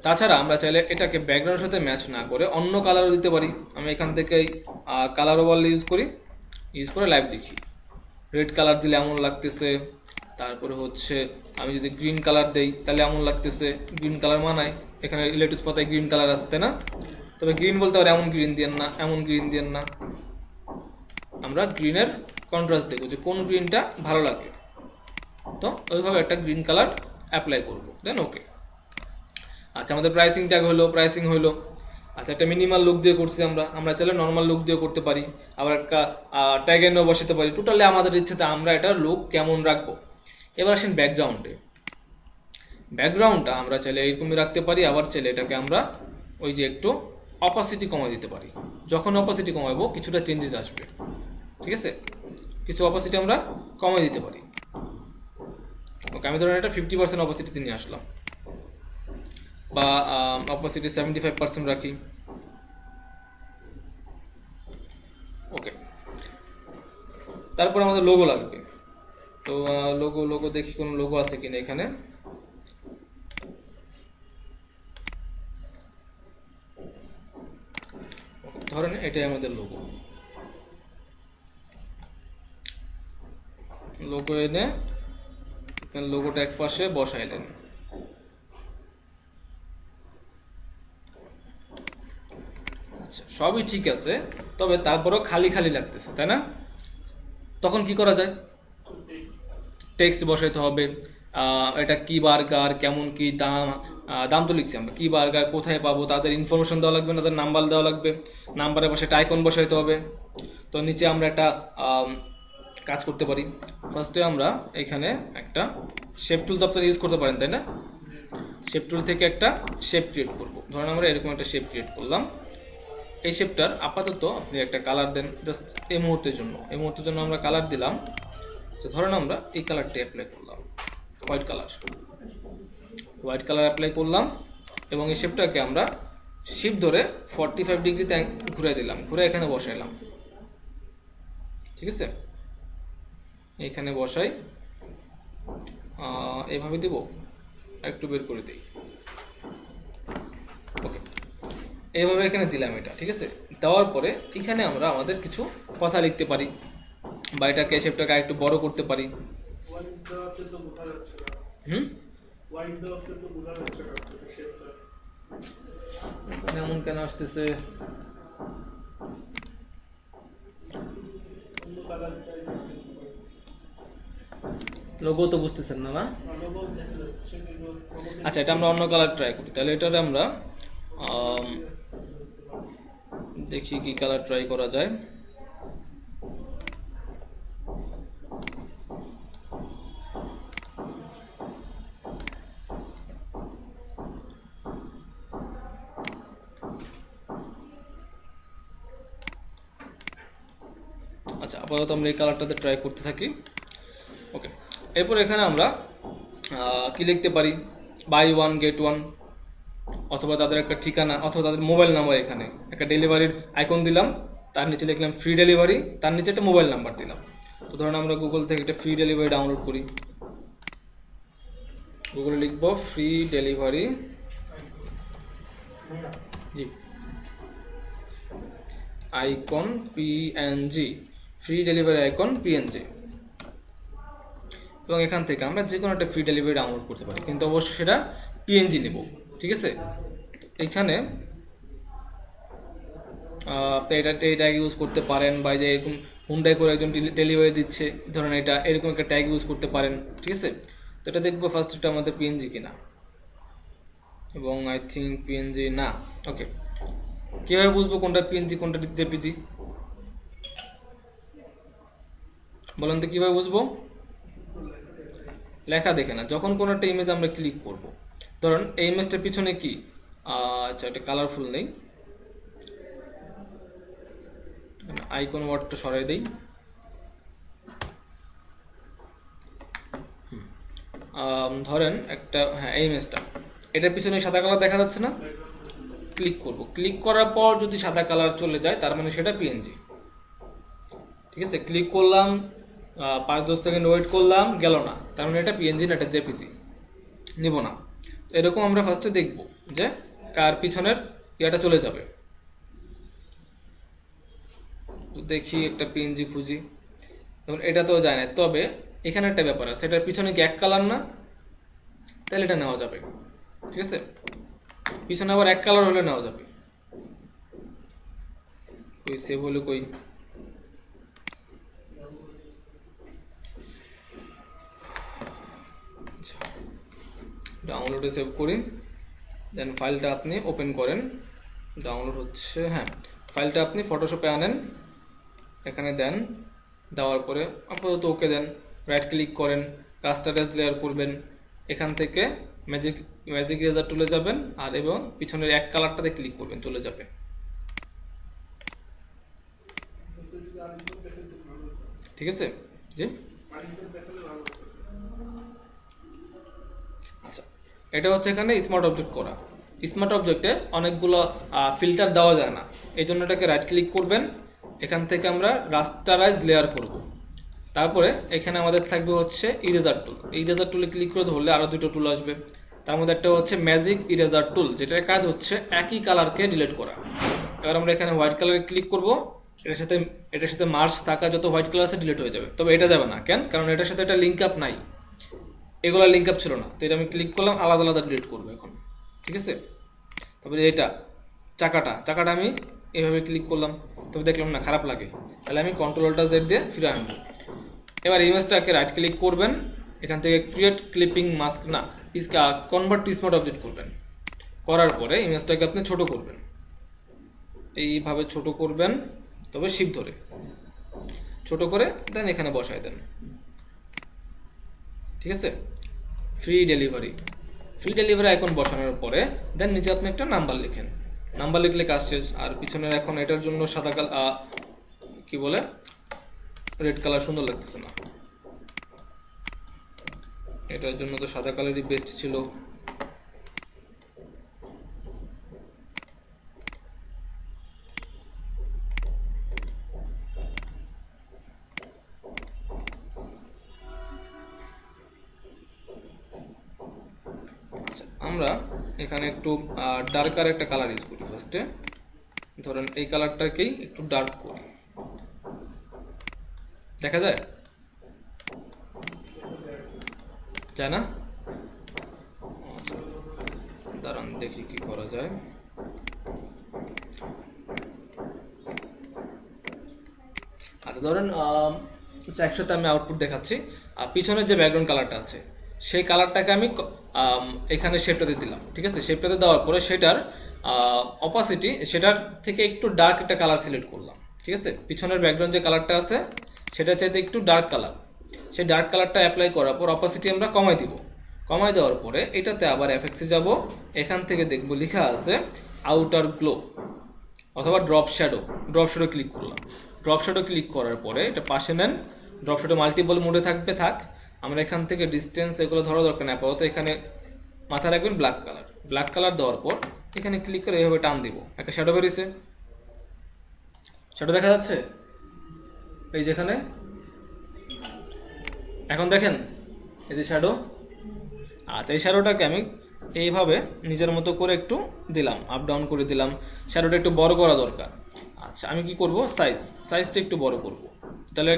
তাছাড়া আমরা চাইলে এটাকে ব্যাকগ্রাউন্ডের সাথে ম্যাচ না করে অন্য কালারও দিতে পারি। আমি এখান থেকে কালার ওভারলে ইউজ করি, ইউজ করে লাইভ দেখি। রেড কালার দিলে এমন লাগতেছে, তারপরে হচ্ছে আমি যদি গ্রিন কালার দেই তাহলে এমন লাগতেছে, গ্রিন কালার মানায়। এখানে লেটুস পাতায় গ্রিন কালার আসছে না, তবে গ্রিন বলতে পারে এমন গ্রিন দিয়েন না, এমন গ্রিন দিয়েন না। আমরা গ্রিনের কন্ট্রাস্ট দেখবো যে কোন গ্রিনটা ভালো লাগে, তো ওইভাবে একটা গ্রিন কালার অ্যাপ্লাই করব, দেন ওকে। আচ্ছা, আমাদের প্রাইসিং ট্যাগ হলো, প্রাইসিং হলো। আচ্ছা, একটা মিনিমাল লুক দিয়ে করছি আমরা, আমরা চাইলে নর্মাল লুক দিয়ে করতে পারি, আবার একটা ট্যাগ এন্ডও বসাতে পারি। টোটালি আমাদের ইচ্ছেতে আমরা এটা লুক কেমন রাখবো। এবার আসেন ব্যাকগ্রাউন্ডে। ব্যাকগ্রাউন্ডটা আমরা চাইলে এরকমই রাখতে পারি, আবার চাইলে এটাকে আমরা ওই যে একটু অপাসিটি কমাই দিতে পারি। যখন অপাসিটি কমাবো কিছুটা চেঞ্জেস আসবে। ঠিক আছে, কিছু অপাসিটি আমরা কমাই দিতে পারি। ওকে, আমি ধরেন এটা 50% অপাসিটিতে নিয়ে আসলাম, বা অপাসিটি 75% রাখি। ওকে, তারপর আমাদের লোগো লাগবে। তো লোগো দেখি কোন লোগো আছে কিনা এখানে। ধরেন এটাই আমাদের লোগো। লোগো এনে লোগোটা এক পাশে বসাইলেন। আচ্ছা, সবই ঠিক আছে, তবে তারপরও খালি খালি লাগতেছে, তাই না? তখন কি করা যায়, টেক্সট বসাইতে হবে। এটা কি বার্গার, কেমন কি দাম, দাম তো লিখছি আমরা, কি বার্গার, কোথায় পাবো, তাদের ইনফরমেশন দেওয়া লাগবে, তাদের নাম্বার দেওয়া লাগবে, নাম্বারের পাশে একটা আইকন বসাইতে হবে। তো নিচে আমরা একটা কাজ করতে পারি। ফার্স্টে আমরা এখানে একটা শেপ টুল তো আপনারা ইউজ করতে পারেন, তাই না? শেপ টুল থেকে একটা শেপ ক্রিয়েট করব। ধরুন আমরা এরকম একটা শেপ ক্রিয়েট করলাম। এই শেপটার আপাতত আপনি একটা কালার দেন, জাস্ট এই মুহূর্তের জন্য। এই মুহূর্তের জন্য আমরা কালার দিলাম, তো ধরেন আমরা এই কালারটা অ্যাপ্লাই করলাম, white colour. White colour apply করলাম এবং এই শেপটাকে আমরা শিফট ধরে 45 ডিগ্রিতে ঘুরে দিলাম, ঘুরে এখানে বসাইলাম। ঠিক আছে, এখানে বসাই, এইভাবে দিব, একটু বের করে দিই। ওকে, এইভাবে এখানে দিলাম এটা। ঠিক আছে, দেওয়ার পরে এখানে আমরা আমাদের কিছু কথা লিখতে পারি, বা এটাকে শেপটাকে একটু বড় করতে পারি। হুম, এমন কেন আসতেছে? লোগো তো বুঝতেছেন না, না? আচ্ছা, এটা আমরা অন্য কালার ট্রাই করি। তাহলে এটারে আমরা দেখি কি কালার ট্রাই করা যায়। আচ্ছা, আপাতত আমরা এই কালারটাতে ট্রাই করতে থাকি। ওকে, এরপর এখানে আমরা কি লিখতে পারি? বাই ওয়ান গেট ওয়ান, অথবা তাদের একটা ঠিকানা অথবা তাদের মোবাইল নাম্বার। এখানে একটা ডেলিভারির আইকন দিলাম, তার নিচে লিখলাম ফ্রি ডেলিভারি, তার নিচে একটা মোবাইল নাম্বার দিলাম। তো ধরুন আমরা গুগল থেকে একটা ফ্রি ডেলিভারি ডাউনলোড করি। গুগলে লিখবো ফ্রি ডেলিভারি, জি, icon PNG, free delivery icon PNG. এবং এখান থেকে আমরা যে কোনো একটা ফ্রি ডেলিভারি ডাউনলোড করতে পারি, কিন্তু অবশ্যই সেটা পিএনজি নেব। ঠিক আছে, এখানে এই ট্যাগ ইউজ করতে পারেন, বা যে এরকম হুন্ডাই করে একজন ডেলিভারি দিচ্ছে, ধরেন এটা এরকম একটা ট্যাগ ইউজ করতে পারেন। ঠিক আছে, তো এটা দেখবো ফার্স্ট এটা আমাদের পিএনজি কিনা, এবং আই থিঙ্ক পিএনজি না। ওকে, কিভাবে বুঝবো কোনটা পিএনজি কোনটা জেপিজি? বলেন তো কিভাবে বুঝবো? লেখা দেখে না, যখন কোনো একটা ইমেজ আমরা ক্লিক করব, ধরুন এই ইমেজটার পিছনে কি, আচ্ছা এটা কালারফুল নেই, আইকন ওয়ার্ডটা সরাই দেই। ধরেন একটা, হ্যাঁ এই ইমেজটা, এটার পিছনে সাদা কালার দেখা যাচ্ছে না? ক্লিক করব, ক্লিক করার পর যদি সাদা কালার চলে যায় তার মানে সেটা পিএনজি। ঠিক আছে, ক্লিক করলাম, 5-10 সেকেন্ড ওয়েট করলাম, গেল না, তার মানে এটা পিএনজি না, এটা জেপিজি, নিব না। তো এরকম আমরা ফার্স্টে দেখব যে কার পিছনের ইয়াটা চলে যাবে। দেখি একটা পিএনজি খুঁজি, এটা তো যায় না। তবে এখানে একটা ব্যাপার আছে, এটার পিছনে কি এক কালার না? তাহলে এটা নেওয়া যাবে। ঠিক আছে, পিছনে আবার এক কালার হলে নেওয়া যাবে। কই সেভ হলো কই? ডাউনলোডে সেভ করি, দেন ফাইলটা আপনি ওপেন করেন। ডাউনলোড হচ্ছে, হ্যাঁ ফাইলটা আপনি ফটোশপে আনেন, এখানে দেন, দেওয়ার পরে আপাতত ওকে দেন, রাইট ক্লিক করেন, রাস্টার এজ লেয়ার করবেন, এখান থেকে ম্যাজিক ইরেজার টুলে যাবেন, আর এবং পিছনের এক কালারটাতে ক্লিক করবেন, চলে যাবে। ঠিক আছে, জি। আচ্ছা, এটা হচ্ছে এখানে স্মার্ট অবজেক্ট করা। স্মার্ট অবজেক্টে অনেকগুলো ফিল্টার দেওয়া যায় না, এই জন্য এটাকে রাইট ক্লিক করবেন, এখান থেকে আমরা রাস্টারাইজ লেয়ার করব। তারপরে এখানে আমাদের থাকবে হচ্ছে ইরেজার টুল, ইরেজার টুলে ক্লিক করে ধরলে আরো দুটো টুল আসবে, তার মধ্যে একটা হচ্ছে ম্যাজিক ইরেজার টুল, যেটার কাজ হচ্ছে একই কালারকে ডিলিট করা। এবার আমরা এখানে হোয়াইট কালারে ক্লিক করব, এটার সাথে মার্জ থাকা যত হোয়াইট কালার আছে ডিলিট হয়ে যাবে। তবে এটা যাবে না, কেন? কারণ এটার সাথে একটা লিঙ্ক আপ নাই, এগুলো লিঙ্ক আপ ছিল না, তো এটা আমি ক্লিক করলাম, আলাদা আলাদা ডিলিট করবো এখন। ঠিক আছে, তারপরে এটা চাকাটা আমি এভাবে ক্লিক করলাম, তবে দেখলাম না, খারাপ লাগে, তাহলে আমি কন্ট্রোল জেড দিয়ে ফিরে আনবো। এবার ইমেজটাকে রাইট ক্লিক করবেন, এখান থেকে ক্রিয়েট ক্লিপিং মাস্ক, না কনভার্ট টু স্মার্ট অবজেক্ট করবেন। করার পরে ইমেজটাকে আপনি ছোট করবেন, এইভাবে ছোট করবেন, তবে শিফট ধরে ছোট করে দেন, এখানে বসায় দেন। ঠিক আছে, ফ্রি ডেলিভারি আইকন বসানোর পরে দেন নিচে আপনি একটা নাম্বার লিখেন, নাম্বার লিখলে কাজ শেষ। আর পিছনের এখন এটার জন্য সাদা কালার, কি বলে, রেড কালার সুন্দর লাগতেছে না, এটার জন্য তো সাদা কালারই বেস্ট ছিল। আমরা এখানে একটু ডার্কার একটা কালার ইউজ করি ফার্স্টে, ধরেন এই কালারটাকেই একটু ডার্ক করি, দেখা যায় না? দেখি কি করা যায়। আচ্ছা ধরেন একসাথে আমি আউটপুট দেখাচ্ছি। পিছনের যে ব্যাকগ্রাউন্ড কালারটা আছে সেই কালারটাকে আমি এখানে শেপটাতে দিলাম, ঠিক আছে। শেপটাতে দেওয়ার পরে সেটার অপাসিটি সেটার থেকে একটু ডার্ক একটা কালার সিলেক্ট করলাম, ঠিক আছে। পিছনের ব্যাকগ্রাউন্ড যে কালারটা আছে সেটা চাইতে একটু ডার্ক কালার, সেই ডার্ক কালারটা অ্যাপ্লাই করার পর অপাসিটি আমরা কমাই দিব। কমাই দেওয়ার পরে এটাতে আবার এফএক্সে যাব, এখান থেকে দেখবো লেখা আছে আউটার গ্লো অথবা drop shadow. Drop shadow click করলাম। ড্রপ শ্যাডো ক্লিক করার পরে এটা পাশে নেন। ড্রপ শ্যাডো মাল্টিপল মোডে থাকবে, থাক। আমরা এখান থেকে ডিস্টেন্স এগুলো ধরা দরকার না আপাতত। এখানে মাথায় রাখবেন ব্ল্যাক কালার। ব্ল্যাক কালার দেওয়ার পর এখানে ক্লিক করে এইভাবে টান দিব, একটা শ্যাডো বেরিয়েছে। শ্যাডো দেখা যাচ্ছে এই যেখানে, এখন দেখেন এই যে শ্যাডো। আচ্ছা এই শ্যাডোটাকে আমি এইভাবে নিজের মতো করে একটু দিলাম, আপ ডাউন করে দিলাম। শ্যাডোটা একটু বড় করা দরকার। আচ্ছা আমি কি করব, সাইজটা একটু বড় করব। তাহলে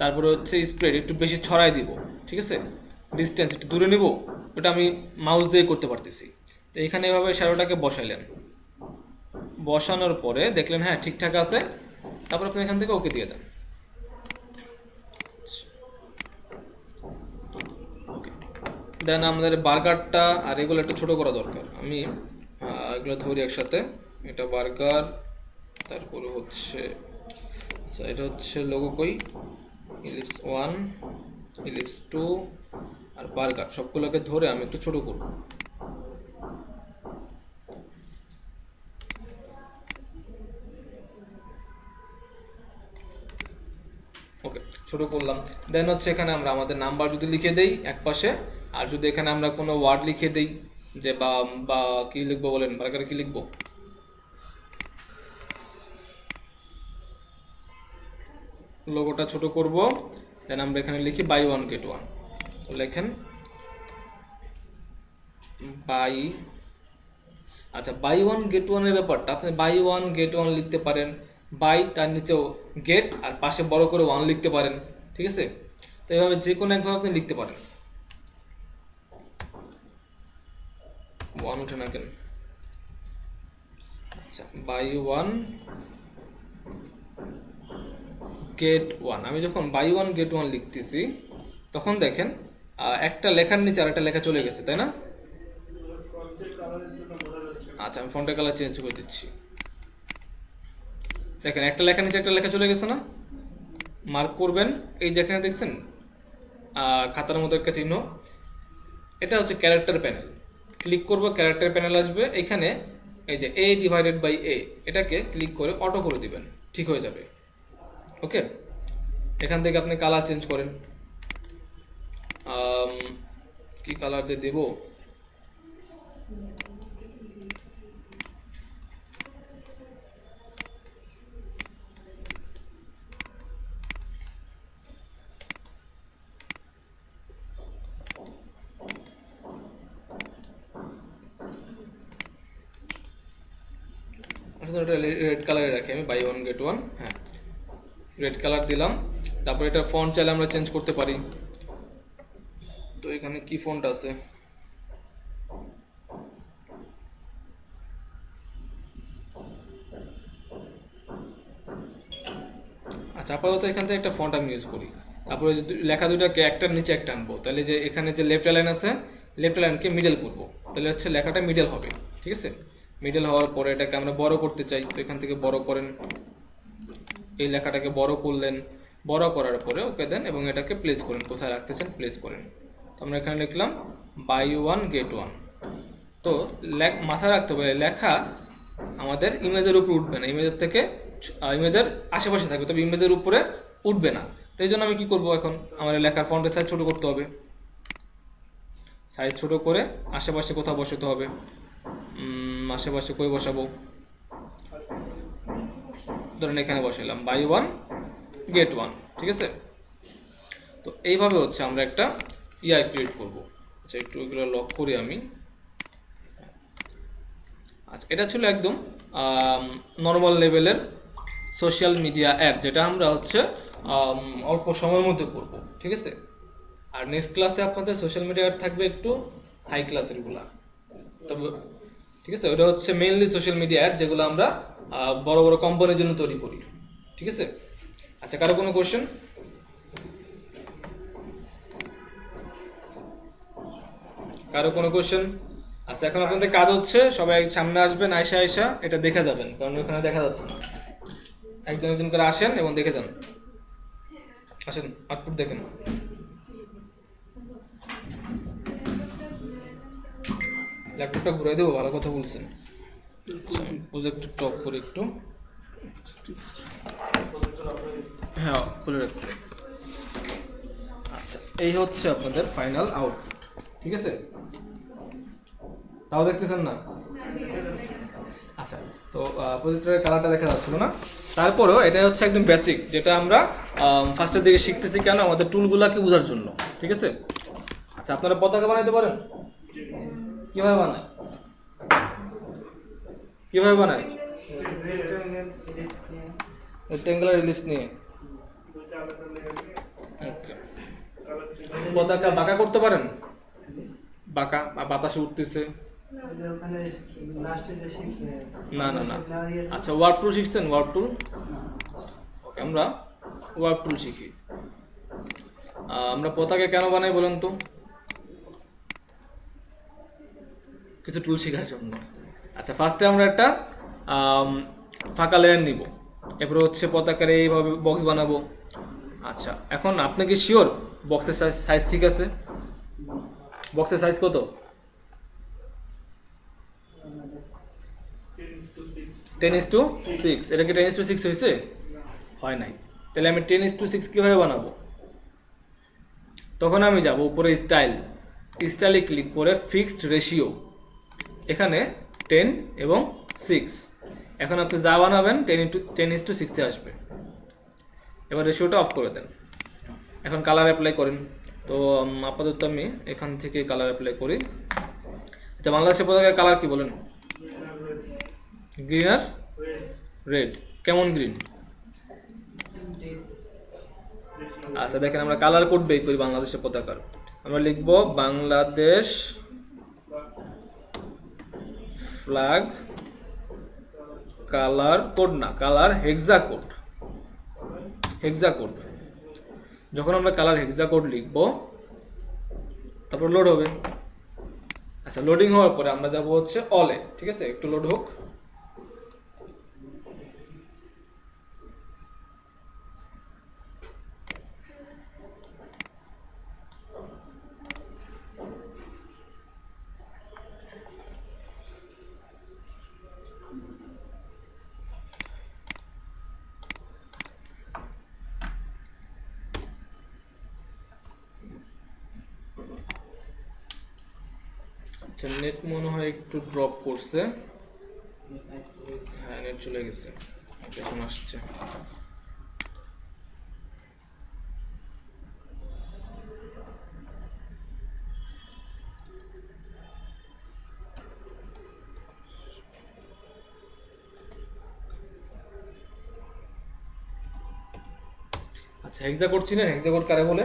তারপরে হচ্ছে স্প্রেড একটু বেশি ছড়াই দিব, ঠিক আছে। ডিস্টেন্স একটু দূরে নিব, ওটা আমি মাউস দিয়ে করতে পারতেছি। তো এখানে এভাবে শ্যাডোটাকে বসাইলেন। বসানোর পরে দেখলেন হ্যাঁ ঠিকঠাক আছে, তারপর আপনি এখান থেকে ওকে দিয়ে দেন। দেন আমাদের বার্গারটা আর এগুলো একটু ছোট করা দরকার। আমি এগুলো ধরি একসাথে। এটা বার্গার, তারপরে হচ্ছে আচ্ছা এটা হচ্ছে লোগো কই, ইলিপস 1, ইলিপস 2 আর বার্গার, সবগুলোকে ধরে আমি একটু ছোট করব। ওকে ছোট করলাম। দেন হচ্ছে এখানে আমরা আমাদের নাম্বার যদি লিখে দেই এক পাশে, আর যদি এখানে আমরা কোনো ওয়ার্ড লিখে দেই, যে বা বা কি লিখবো বলেন, বার্গারে কি লিখবো, লোগোটা ছোট করব। দেন আমরা এখানে লিখি বাই ওয়ান গেট ওয়ান। তো লেখেন বাই, আচ্ছা বাই ওয়ান গেট ওয়ান এর ব্যাপারটা আপনি বাই ওয়ান গেট ওয়ান লিখতে পারেন, বাই তার নিচেও গেট আর পাশে বড় করে ওয়ান লিখতে পারেন, ঠিক আছে। তো এইভাবে যে কোনো একভাবে আপনি লিখতে পারেন। ওয়ান উঠে না কেন, আচ্ছা বাই ওয়ান গেট ওয়ান। আমি যখন বাই ওয়ান গেট ওয়ান লিখতেছি তখন দেখেন একটা লেখার নিচে আর একটা লেখা চলে গেছে, তাই না। আচ্ছা আমি ফন্টের কালার চেঞ্জ করে দিচ্ছি। দেখেন একটা লেখার নিচে একটা লেখা চলে গেছে না। মার্ক করবেন, এই যেখানে দেখছেন খাতার মতো একটা চিহ্ন, এটা হচ্ছে ক্যারেক্টার প্যানেল। ক্লিক করব, ক্যারেক্টার প্যানেল আসবে। এখানে এই যে a ডিভাইডেড বাই a, এটাকে ক্লিক করে অটো করে দিবেন, ঠিক হয়ে যাবে। ওকে এখান থেকে আপনি কালার চেঞ্জ করেন। কি কালার যে দেব, রেড কালারে রাখি আমি, বাই ওয়ান গেট ওয়ান। হ্যাঁ রেড কালার দিলাম। তারপর এটা ফন্ট চাইলে আমরা চেঞ্জ করতে পারি। তো এখানে কি ফন্ট আছে, আচ্ছা আপাতত এখান থেকে একটা ফন্ট আমি ইউজ করি। তারপরে লেখা দুটাকে একটার নিচে একটা আনবো, তাহলে যে এখানে যে লেফট লাইন আছে, লেফট লাইনকে মিডল করব, তাহলে হচ্ছে লেখাটা মিডল হবে, ঠিক আছে। মিডল হওয়ার পরে এটাকে আমরা বড় করতে চাই, তো এখান থেকে বড় করেন। এই লেখাটাকে বড় করলেন, বড় করার পরে ওকে দেন এবং এটাকে প্লেস করেন, কোথায় রাখতে চান প্লেস করেন। তো আমরা এখানে লিখলাম বাই ওয়ান গেট ওয়ান। তো মাথায় রাখতে হবে লেখা আমাদের ইমেজের উপর উঠবে না, ইমেজের থেকে ইমেজের আশেপাশে থাকবে, তবে ইমেজের উপরে উঠবে না। তো এই জন্য আমি কি করব, এখন আমার লেখার ফন্টের সাইজ ছোট করতে হবে। সাইজ ছোট করে আশেপাশে কোথাও বসাতে হবে। আশেপাশে কই বসাবো, ধরেন এখানে বসাইলাম বাই ওয়ান গেট ওয়ান, ঠিক আছে। তো এইভাবে হচ্ছে আমরা একটা ইআই ক্রিয়েট করব। আচ্ছা একটু এগুলো লক করি আমি। আচ্ছা এটা ছিল একদম নর্মাল লেভেলের সোশ্যাল মিডিয়া অ্যাড, যেটা আমরা হচ্ছে অল্প সময়ের মধ্যে করব, ঠিক আছে। আর নেক্সট ক্লাসে আপনাদের সোশ্যাল মিডিয়া অ্যাড থাকবে একটু হাই ক্লাসের গুলা। তবে ঠিক আছে, ওটা হচ্ছে মেইনলি সোশ্যাল মিডিয়া অ্যাড, যেগুলো আমরা বড় বড় কোম্পানির জন্য তৈরি করি। ঠিক আছে, আচ্ছা কারো কোনো কোশ্চেন? কারো কোনো কোশ্চেন? আচ্ছা এখন আপনাদের কাজ হচ্ছে সবাই সামনে আসবেন, আয়সা আয়সা এটা দেখে যাবেন, কারণ ওখানে দেখা যাচ্ছে না। একজন একজন করে আসেন এবং দেখে যান। আসেন আউটপুট দেখেন। ল্যাপটপটা ঘুরাই দেবো, ভালো কথা বলছেন। প্রজেক্টর টপ করে একটু, হ্যাঁ খুলে রাখছি। আচ্ছা এই হচ্ছে আপনাদের ফাইনাল আউটপুট। ঠিক আছে, তাও দেখতেছেন না? আচ্ছা, তো প্রজেক্টরের কালারটা দেখা যাচ্ছিল না, তারপরেও এটা হচ্ছে একদম বেসিক, যেটা আমরা ফার্স্টের দিকে শিখতেছি কেন, আমাদের টুলগুলোকে বোঝার জন্য। ঠিক আছে, আচ্ছা আপনারা পতাকা বানাইতে পারেন? কিভাবে বানায়? কিভাবে বানায়? রেক্টেঙ্গুলার ইলিপস নিয়ে। Okay. পতাকা বাঁকা করতে পারেন? বাঁকা বা বাতাসে উঠতেছে? না না না। আচ্ছা ওয়ার্প টুল শিখছেন? ওয়ার্প টুল, আমরা ওয়ার্প টুল শিখি। আমরা পতাকা কেন বানাই বলেন তো? কিছু টুল শেখার জন্য। আচ্ছা ফার্স্টে আমরা একটা ফাঁকা লেয়ার নিব, এরপরে হচ্ছে পতাকার এইভাবে বক্স বানাবো। আচ্ছা এখন আপনি কি শিওর বক্সের সাইজ ঠিক আছে? বক্সের সাইজ কত? 10:6। এটা কি 10:6 হয়েছে? হয় নাই। তাহলে আমি 10:6 কিভাবে বানাবো? তখন আমি যাব উপরে স্টাইলে ক্লিক করে ফিক্সড রেশিও, এখানে 10 এবং 6। এখন আপনি যা বানাবেন 10:6 আসবে। এবার রেশিওটা অফ করে দেন। এখন কালার অ্যাপ্লাই করেন। তো আপাতত আমি এখান থেকে কালার অ্যাপ্লাই করি। আচ্ছা বাংলাদেশের পতাকার কালার কি বলেন? গ্রিন আর রেড। কেমন গ্রিন? আচ্ছা দেখেন আমরা কালার কোড বের করি বাংলাদেশের পতাকার। আমরা লিখব বাংলাদেশ ফ্ল্যাগ কালার কোড, না কালার হেক্সা কোড। হেক্সা কোড, যখন আমরা কালার হেক্সা কোড লিখব তারপর লোড হবে। আচ্ছা লোডিং হওয়ার পরে আমরা যাব হচ্ছে অলে। ঠিক আছে, একটু লোড হোক। আচ্ছা নেট মনে হয় একটু ড্রপ করছে। হ্যাঁ নেট চলে গেছে, এখন আসছে। আচ্ছা হেক্সা কোড চিনেন? হেক্সা কোড কারে বলে?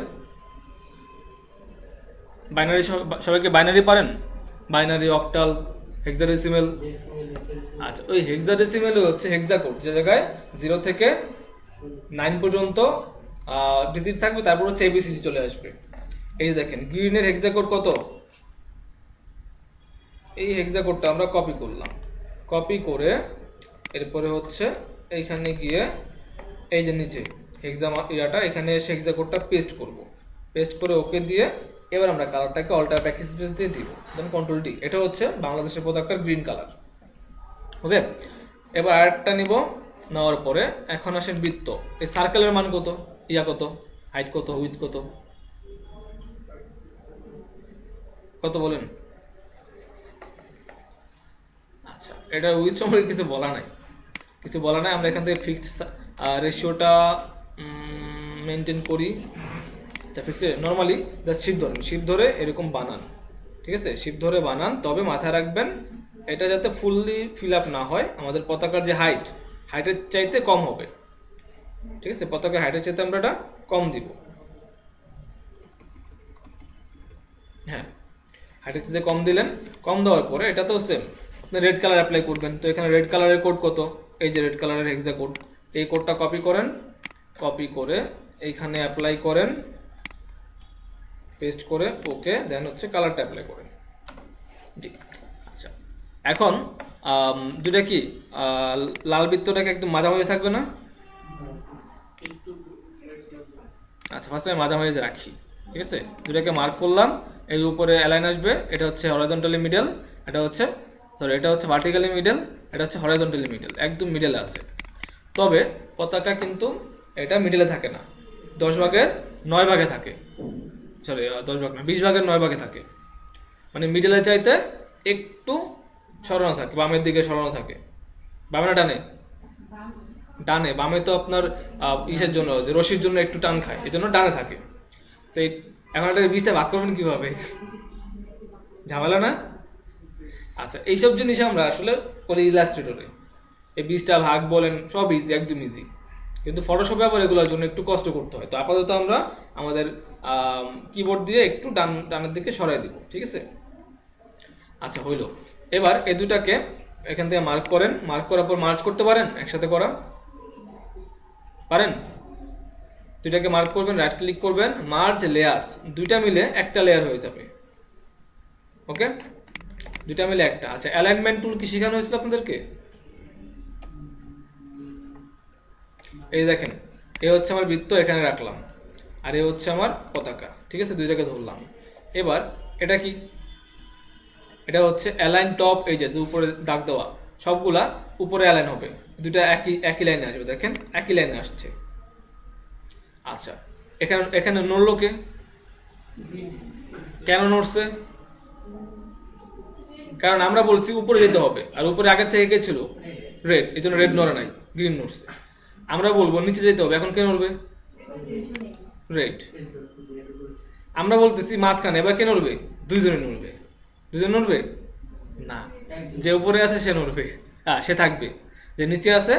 বাইনারি, সবাইকে বাইনারি পারেন? Binary, octal, hexadecimal. আচ্ছা ওই হেক্সাডেসিমেল হচ্ছে হেক্সা কোড, যে জায়গায় 0 থেকে 9 পর্যন্ত ডিজিট থাকবে, তারপর হচ্ছে এবিসিডি চলে আসবে। এই যে দেখেন গ্রিনের হেক্সা কোড কত? এই হেক্সা কোডটা আমরা কপি করলাম, কপি করে এরপরে হচ্ছে এইখানে গিয়ে এই যে নিচে হেক্সা ইয়াটা, এখানে এসে হেক্সা কোডটা পেস্ট করব। পেস্ট করে ওকে দিয়ে এবার আমরা কালারটাকে অল্টার ব্যাক স্পেস দিয়ে দিব, দেন কন্ট্রোল ডি। এটা হচ্ছে বাংলাদেশের পতাকার গ্রিন কালার। ওকে, এবার আরেকটা নিব, নেওয়ার পরে এখন আসেন বৃত্ত। এই সার্কেলের মান কত? কত, হাইট কত, উইথ কত, কত বলেন? আচ্ছা এটা উইথ সম্পর্কে কিছু বলা নাই, আমরা এখান থেকে ফিক্সড রেশিওটা মেনটেন করি। নরমালি জাস্ট শিপ ধরে এরকম বানান। ঠিক আছে, শিপ ধরে বানান, তবে মাথায় রাখবেন এটা যাতে ফুললি ফিল আপ না হয়। আমাদের পতাকার যে হাইটের চাইতে কম হবে। ঠিক আছে, পতাকার হাইটের চাইতে আমরা এটা কম দিব। হ্যাঁ হাইটের চাইতে কম দিলেন, কম দেওয়ার পরে এটা তো সেম আপনি রেড কালার অ্যাপ্লাই করবেন। তো এখানে রেড কালারের কোড কত, এই যে রেড কালারের হেক্সা কোড, এই কোডটা কপি করেন, কপি করে এইখানে অ্যাপ্লাই করেন, পেস্ট করে ওকে, দেন হচ্ছে কালারটা অ্যাপ্লাই করেন। জি আচ্ছা, এখন দুটা কি লাল বৃত্তটাকে একদম মাঝামাঝি থাকবে না? আচ্ছা ফার্স্ট আমি মাঝামাঝি রাখি, ঠিক আছে। দুটাকে মার্ক করলাম, এর উপরে অ্যালাইন আসবে, এটা হচ্ছে হরাইজন্টালি মিডল, এটা হচ্ছে এটা হচ্ছে ভার্টিক্যালি মিডল, এটা হচ্ছে হরাইজন্টালি মিডল, একদম মিডলে আছে। তবে পতাকা কিন্তু এটা মিডলে থাকে না, 10 ভাগের 9 ভাগে থাকে, সরি 10 ভাগ না 20 ভাগের 9 ভাগে থাকে, মানে মিডলে চাইতে একটু সরানো থাকে, বামের দিকে সরানো থাকে। বামে না ডানে? ডানে। বামে তো আপনার ইসের জন্য, যে রশির জন্য একটু টান খায়, এই জন্য ডানে থাকে। তো এখন একটা 20টা ভাগ করবেন কিভাবে, ঝামেলা না? আচ্ছা এইসব জিনিস আমরা আসলে করি ইলাস্ট্রেটরে, এই 20টা ভাগ বলেন সব ইজি, একদম ইজি, কিন্তু ফটোশপে আবার এগুলোর জন্য একটু কষ্ট করতে হয়। তো আপাতত আমরা আমাদের কিবোর্ড দিয়ে একটু ডানের দিকে সরাই দিব, ঠিক আছে। আচ্ছা হইলো, এবার এই দুটাকে এখান থেকে মার্ক করেন, মার্ক করার পর মার্চ করতে পারেন, একসাথে করা পারেন? দুইটাকে মার্ক করবেন, রাইট ক্লিক করবেন, মার্জ লেয়ার্স, দুইটা মিলে একটা লেয়ার হয়ে যাবে। ওকে, দুইটা মিলে একটা। আচ্ছা অ্যালাইনমেন্ট টুল কি শেখানো হয়েছিল আপনাদেরকে? এই দেখেন, এ হচ্ছে আমার বৃত্ত, এখানে রাখলাম, আর এ হচ্ছে আমার পতাকা, ঠিক আছে, দুইটাকে ধরলাম। এবার এটা কি, এটা হচ্ছে অ্যালাইন টপ, এই যে উপরে দাগ দেওয়া সবগুলা উপরে অ্যালাইন হবে, দুইটা একই একই লাইনে আসবে, দেখেন একই লাইনে আসছে। আচ্ছা এখানে এখানে নড়লো কে, কেন নড়ছে? কারণ আমরা বলছি উপরে যেতে হবে, আর উপরে আগে থেকে কে ছিল? রেড, এই জন্য রেড নড়ে নাই, গ্রিন নড়ছে। আমরা বলবো নিচে যেতে হবে, এখন কে নড়বে? রেড। আমরা বলতেছি মাঝখানে, এবার কে নড়বে? দুইজনে নড়বে। দুজন নড়বে না, যে উপরে আছে সে নড়বে, সে থাকবে, যে নিচে আছে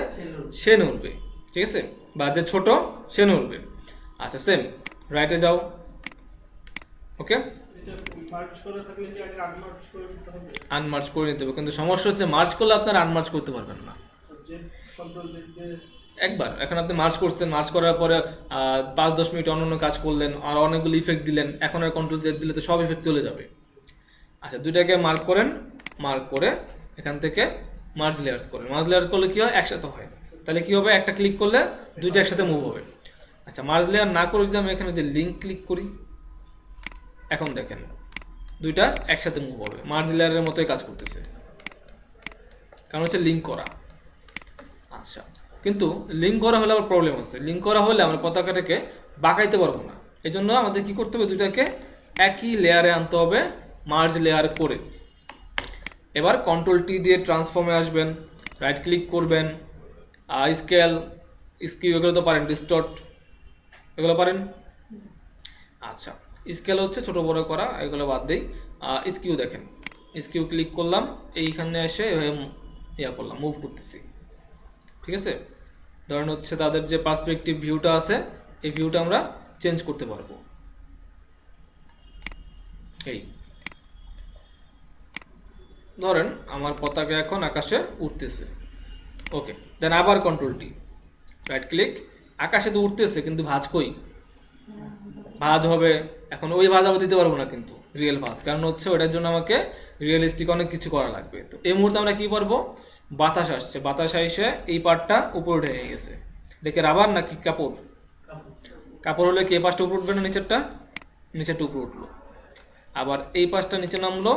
সে নড়বে, ঠিক আছে, বা যে ছোট সে নড়বে। আচ্ছা সেম রাইটে যাও, ওকে, আনমার্চ করে নিতে হবে, কিন্তু সমস্যা হচ্ছে মার্চ করলে আপনার আনমার্চ করতে পারবেন না। একবার এখন আপনি মার্চ করছেন, মার্চ করার পরে 5-10 মিনিট অন্য কাজ করলেন, আর অনেকগুলো ইফেক্ট দিলেন, এখন আর কন্ট্রোল জেড দিলে তো সব ইফেক্ট চলে যাবে। আচ্ছা দুইটাকে মার্ক করেন, মার্ক করে এখান থেকে মার্জ লেয়ার্স করেন, মার্জ লেয়ার করলে কি হয়? একসাথে হয়। তাহলে কি হবে? একটা ক্লিক করলে দুইটা একসাথে মুভ হবে। আচ্ছা মার্জ লেয়ার না করে যদি আমি এখানে যে লিঙ্ক ক্লিক করি, এখন দেখেন দুইটা একসাথে মুভ হবে, মার্জ লেয়ারের মতোই কাজ করতেছে, কারণ হচ্ছে লিঙ্ক করা। আচ্ছা কিন্তু লিঙ্ক করা হলে আবার প্রবলেম আছে, লিঙ্ক করা হলে আমরা পতাকাটাকে বাঁকাইতে পারবো না, এই জন্য আমাদের কি করতে হবে? দুইটাকে একই লেয়ারে আনতে হবে, মার্জ লেয়ার করে। এবার কন্ট্রোল টি দিয়ে ট্রান্সফর্মে আসবেন, রাইট ক্লিক করবেন, স্কেল, স্কিউ এগুলো তো পারেন, ডিস্টর্ট এগুলো পারেন। আচ্ছা স্কেল হচ্ছে ছোট বড় করা, এগুলো বাদ দেই। স্কিউ দেখেন, স্কিউ ক্লিক করলাম, এইখানে এসে ইয়া করলাম, মুভ করতেছি, ঠিক আছে। ধরেন হচ্ছে তাদের যে পার্সপেক্টিভ ভিউটা আছে, এই ভিউটা আমরা চেঞ্জ করতে পারবো। এই ধরেন আমার পতাকা এখন আকাশে উঠতেছে, ওকে, দেন আবার কন্ট্রোল টি, রাইট ক্লিক, আকাশে তো উঠতেছে কিন্তু ভাঁজ কই? ভাঁজ হবে, এখন ওই ভাঁজ আবার দিতে পারবো না কিন্তু রিয়েল ভাঁজ, কারণ হচ্ছে ওটার জন্য আমাকে রিয়েলিস্টিক অনেক কিছু করা লাগবে। তো এই মুহূর্তে আমরা কি পারবো? বাতাস আসছে, বাতাস এসে এই পার্টটা উপরে উঠে গেছে, দেখে রাবার নাকি কাপড়? কাপড় হলে কি এই পাশটা উপরে উঠবে না, নিচেরটা? নিচেরটা উপরে উঠলো, আবার এই পাশটা নিচে নামলো,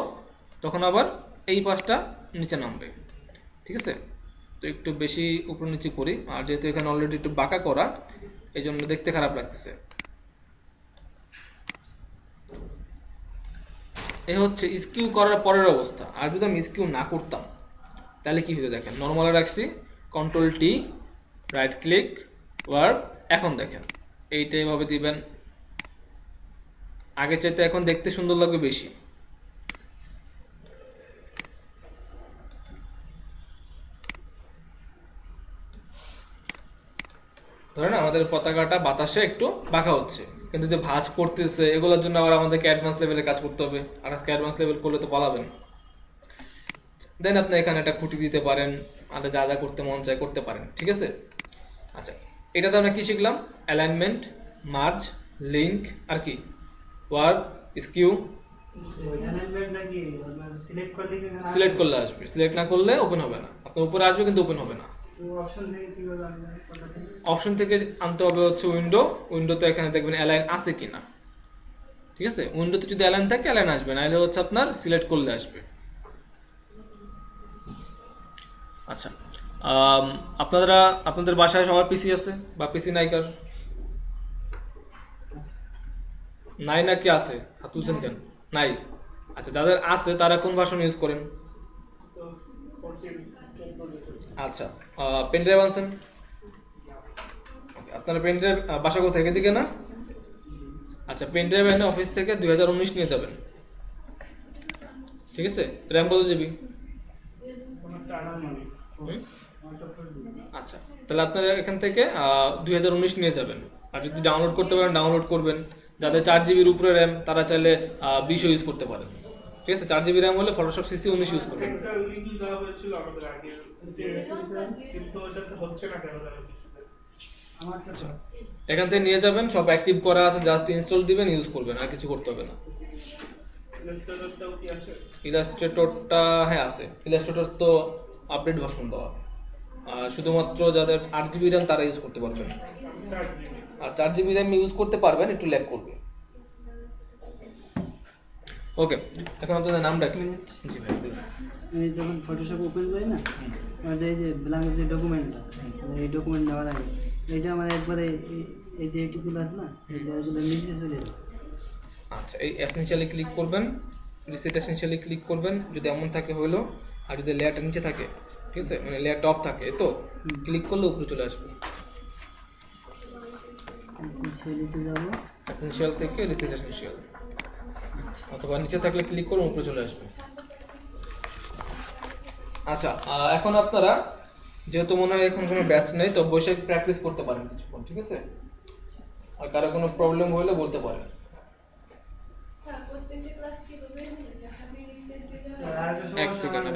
তখন আবার এই পাশটা নিচে নামবে, ঠিক আছে। তো একটু বেশি উপর নিচে করি, আর যেহেতু এখানে অলরেডি একটু বাঁকা করা, এই জন্য দেখতে খারাপ লাগতেছে। এই হচ্ছে স্কিউ করার পরের অবস্থা। আর যদি আমি স্কিউ না করতাম তাহলে কি হতো? দেখেন নর্মালে রাখছি, control T, right click, work, এখন দেখেন এইটা এইভাবে দিবেন, আগে চাইতে এখন দেখতে সুন্দর লাগবে বেশি। ধরেন আমাদের পতাকাটা বাতাসে একটু বাঁকা হচ্ছে, কিন্তু যে ভাঁজ করতেছে এগুলোর জন্য আবার আমাদেরকে অ্যাডভান্স লেভেলে কাজ করতে হবে, আর আজকে অ্যাডভান্স লেভেল করলে তো পালাবেন। দেন আপনি এখানে একটা খুঁটি দিতে পারেন, আর যা যা করতে মন চায় করতে পারেন, ঠিক আছে। আচ্ছা, এটাতে আমরা কি শিখলাম? অ্যালাইনমেন্ট, মার্জ, লিংক, আর কি ওয়ার্ড, স্কিউ। সিলেক্ট করলে আসবে, সিলেক্ট না করলে ওপেন হবে না। আপনার উপরে আসবে কিন্তু ওপেন হবে না। অপশন থেকে আনতে হবে হচ্ছে উইন্ডো। উইন্ডোতে এখানে দেখবেন অ্যালাইন আছে কিনা, ঠিক আছে। উইন্ডোতে যদি অ্যালাইন থাকে অ্যালাইন আসবে, নাহলে হচ্ছে আপনার সিলেক্ট করলে আসবে। আচ্ছা, আপনাদের বাসায় সবার পিসি আছে বা পিসি নাই? কার নাই নাকি আছে? হাত তুলছেন কেন? নাই। আচ্ছা, যাদের আছে তারা কোন ভার্সন ইউজ করেন? আচ্ছা, পেন ড্রাইভ আনছেন? আপনারা পেন ড্রাইভ বাসা কোথায়, এদিকে না? আচ্ছা, পেন ড্রাইভ এনে অফিস থেকে 2019 নিয়ে যাবেন, ঠিক আছে। র্যাম কত জিবি? আচ্ছা, তাহলে আপনারা এখান থেকে 2019 নিয়ে যাবেন। আর যদি ডাউনলোড করতে পারেন ডাউনলোড করবেন। যাদের 4 জিবির উপরে র্যাম তারা চাইলে 20 ইউজ করতে পারেন, ঠিক আছে। 4 জিবি র্যাম হলে ফটোশপ সিসি 19 ইউজ করবেন। এখান থেকে নিয়ে যাবেন, সব অ্যাক্টিভ করা আছে, জাস্ট ইনস্টল দিবেন, ইউজ করবেন, আর কিছু করতে হবে না। ইলাস্ট্রেটরটা হ্যাঁ আছে। ইলাস্ট্রেটর তো আপডেট ভার্সন দেওয়া, শুধুমাত্র যাদের 8 জিবি র্যাম তারা ইউজ করতে পারবেন। আর 4 জিবি র্যাম ইউজ করতে পারবেন, একটু ল্যাগ করবে। ওকে, এখন আপনাদের নামটা কি? জি ভাই। আমি যখন ফটোশপ ওপেন করি না, আমার যে ব্ল্যাঙ্ক যে ডকুমেন্টটা, এই ডকুমেন্ট নেওয়ার আগে এটা আমার একবারে এই যে এটুকুলো আছে না, এগুলো নিচে চলে যাবে। আচ্ছা, এই এসেনশিয়ালি ক্লিক করবেন, রিসেট এসেনশিয়ালি ক্লিক করবেন, যদি এমন থাকে হইলো। আর যদি লেয়ারটা নিচে থাকে, ঠিক আছে, মানে লেয়ারটা অফ থাকে, তো ক্লিক করলে উপরে চলে আসবে। এসেনশিয়ালিতে যাব, এসেনশিয়াল থেকে রিসেট এসেনশিয়াল, অথবা নিচে থাকলে ক্লিক করুন, উপরে চলে আসবে। আচ্ছা, এখন আপনারা যেহেতু মনে হয় এখন কোনো ব্যাচ নেই, তো বসে প্র্যাকটিস করতে পারেন কিছুক্ষণ, ঠিক আছে। আর কারো কোনো প্রবলেম হলে বলতে পারেন। এক সেকেন্ড।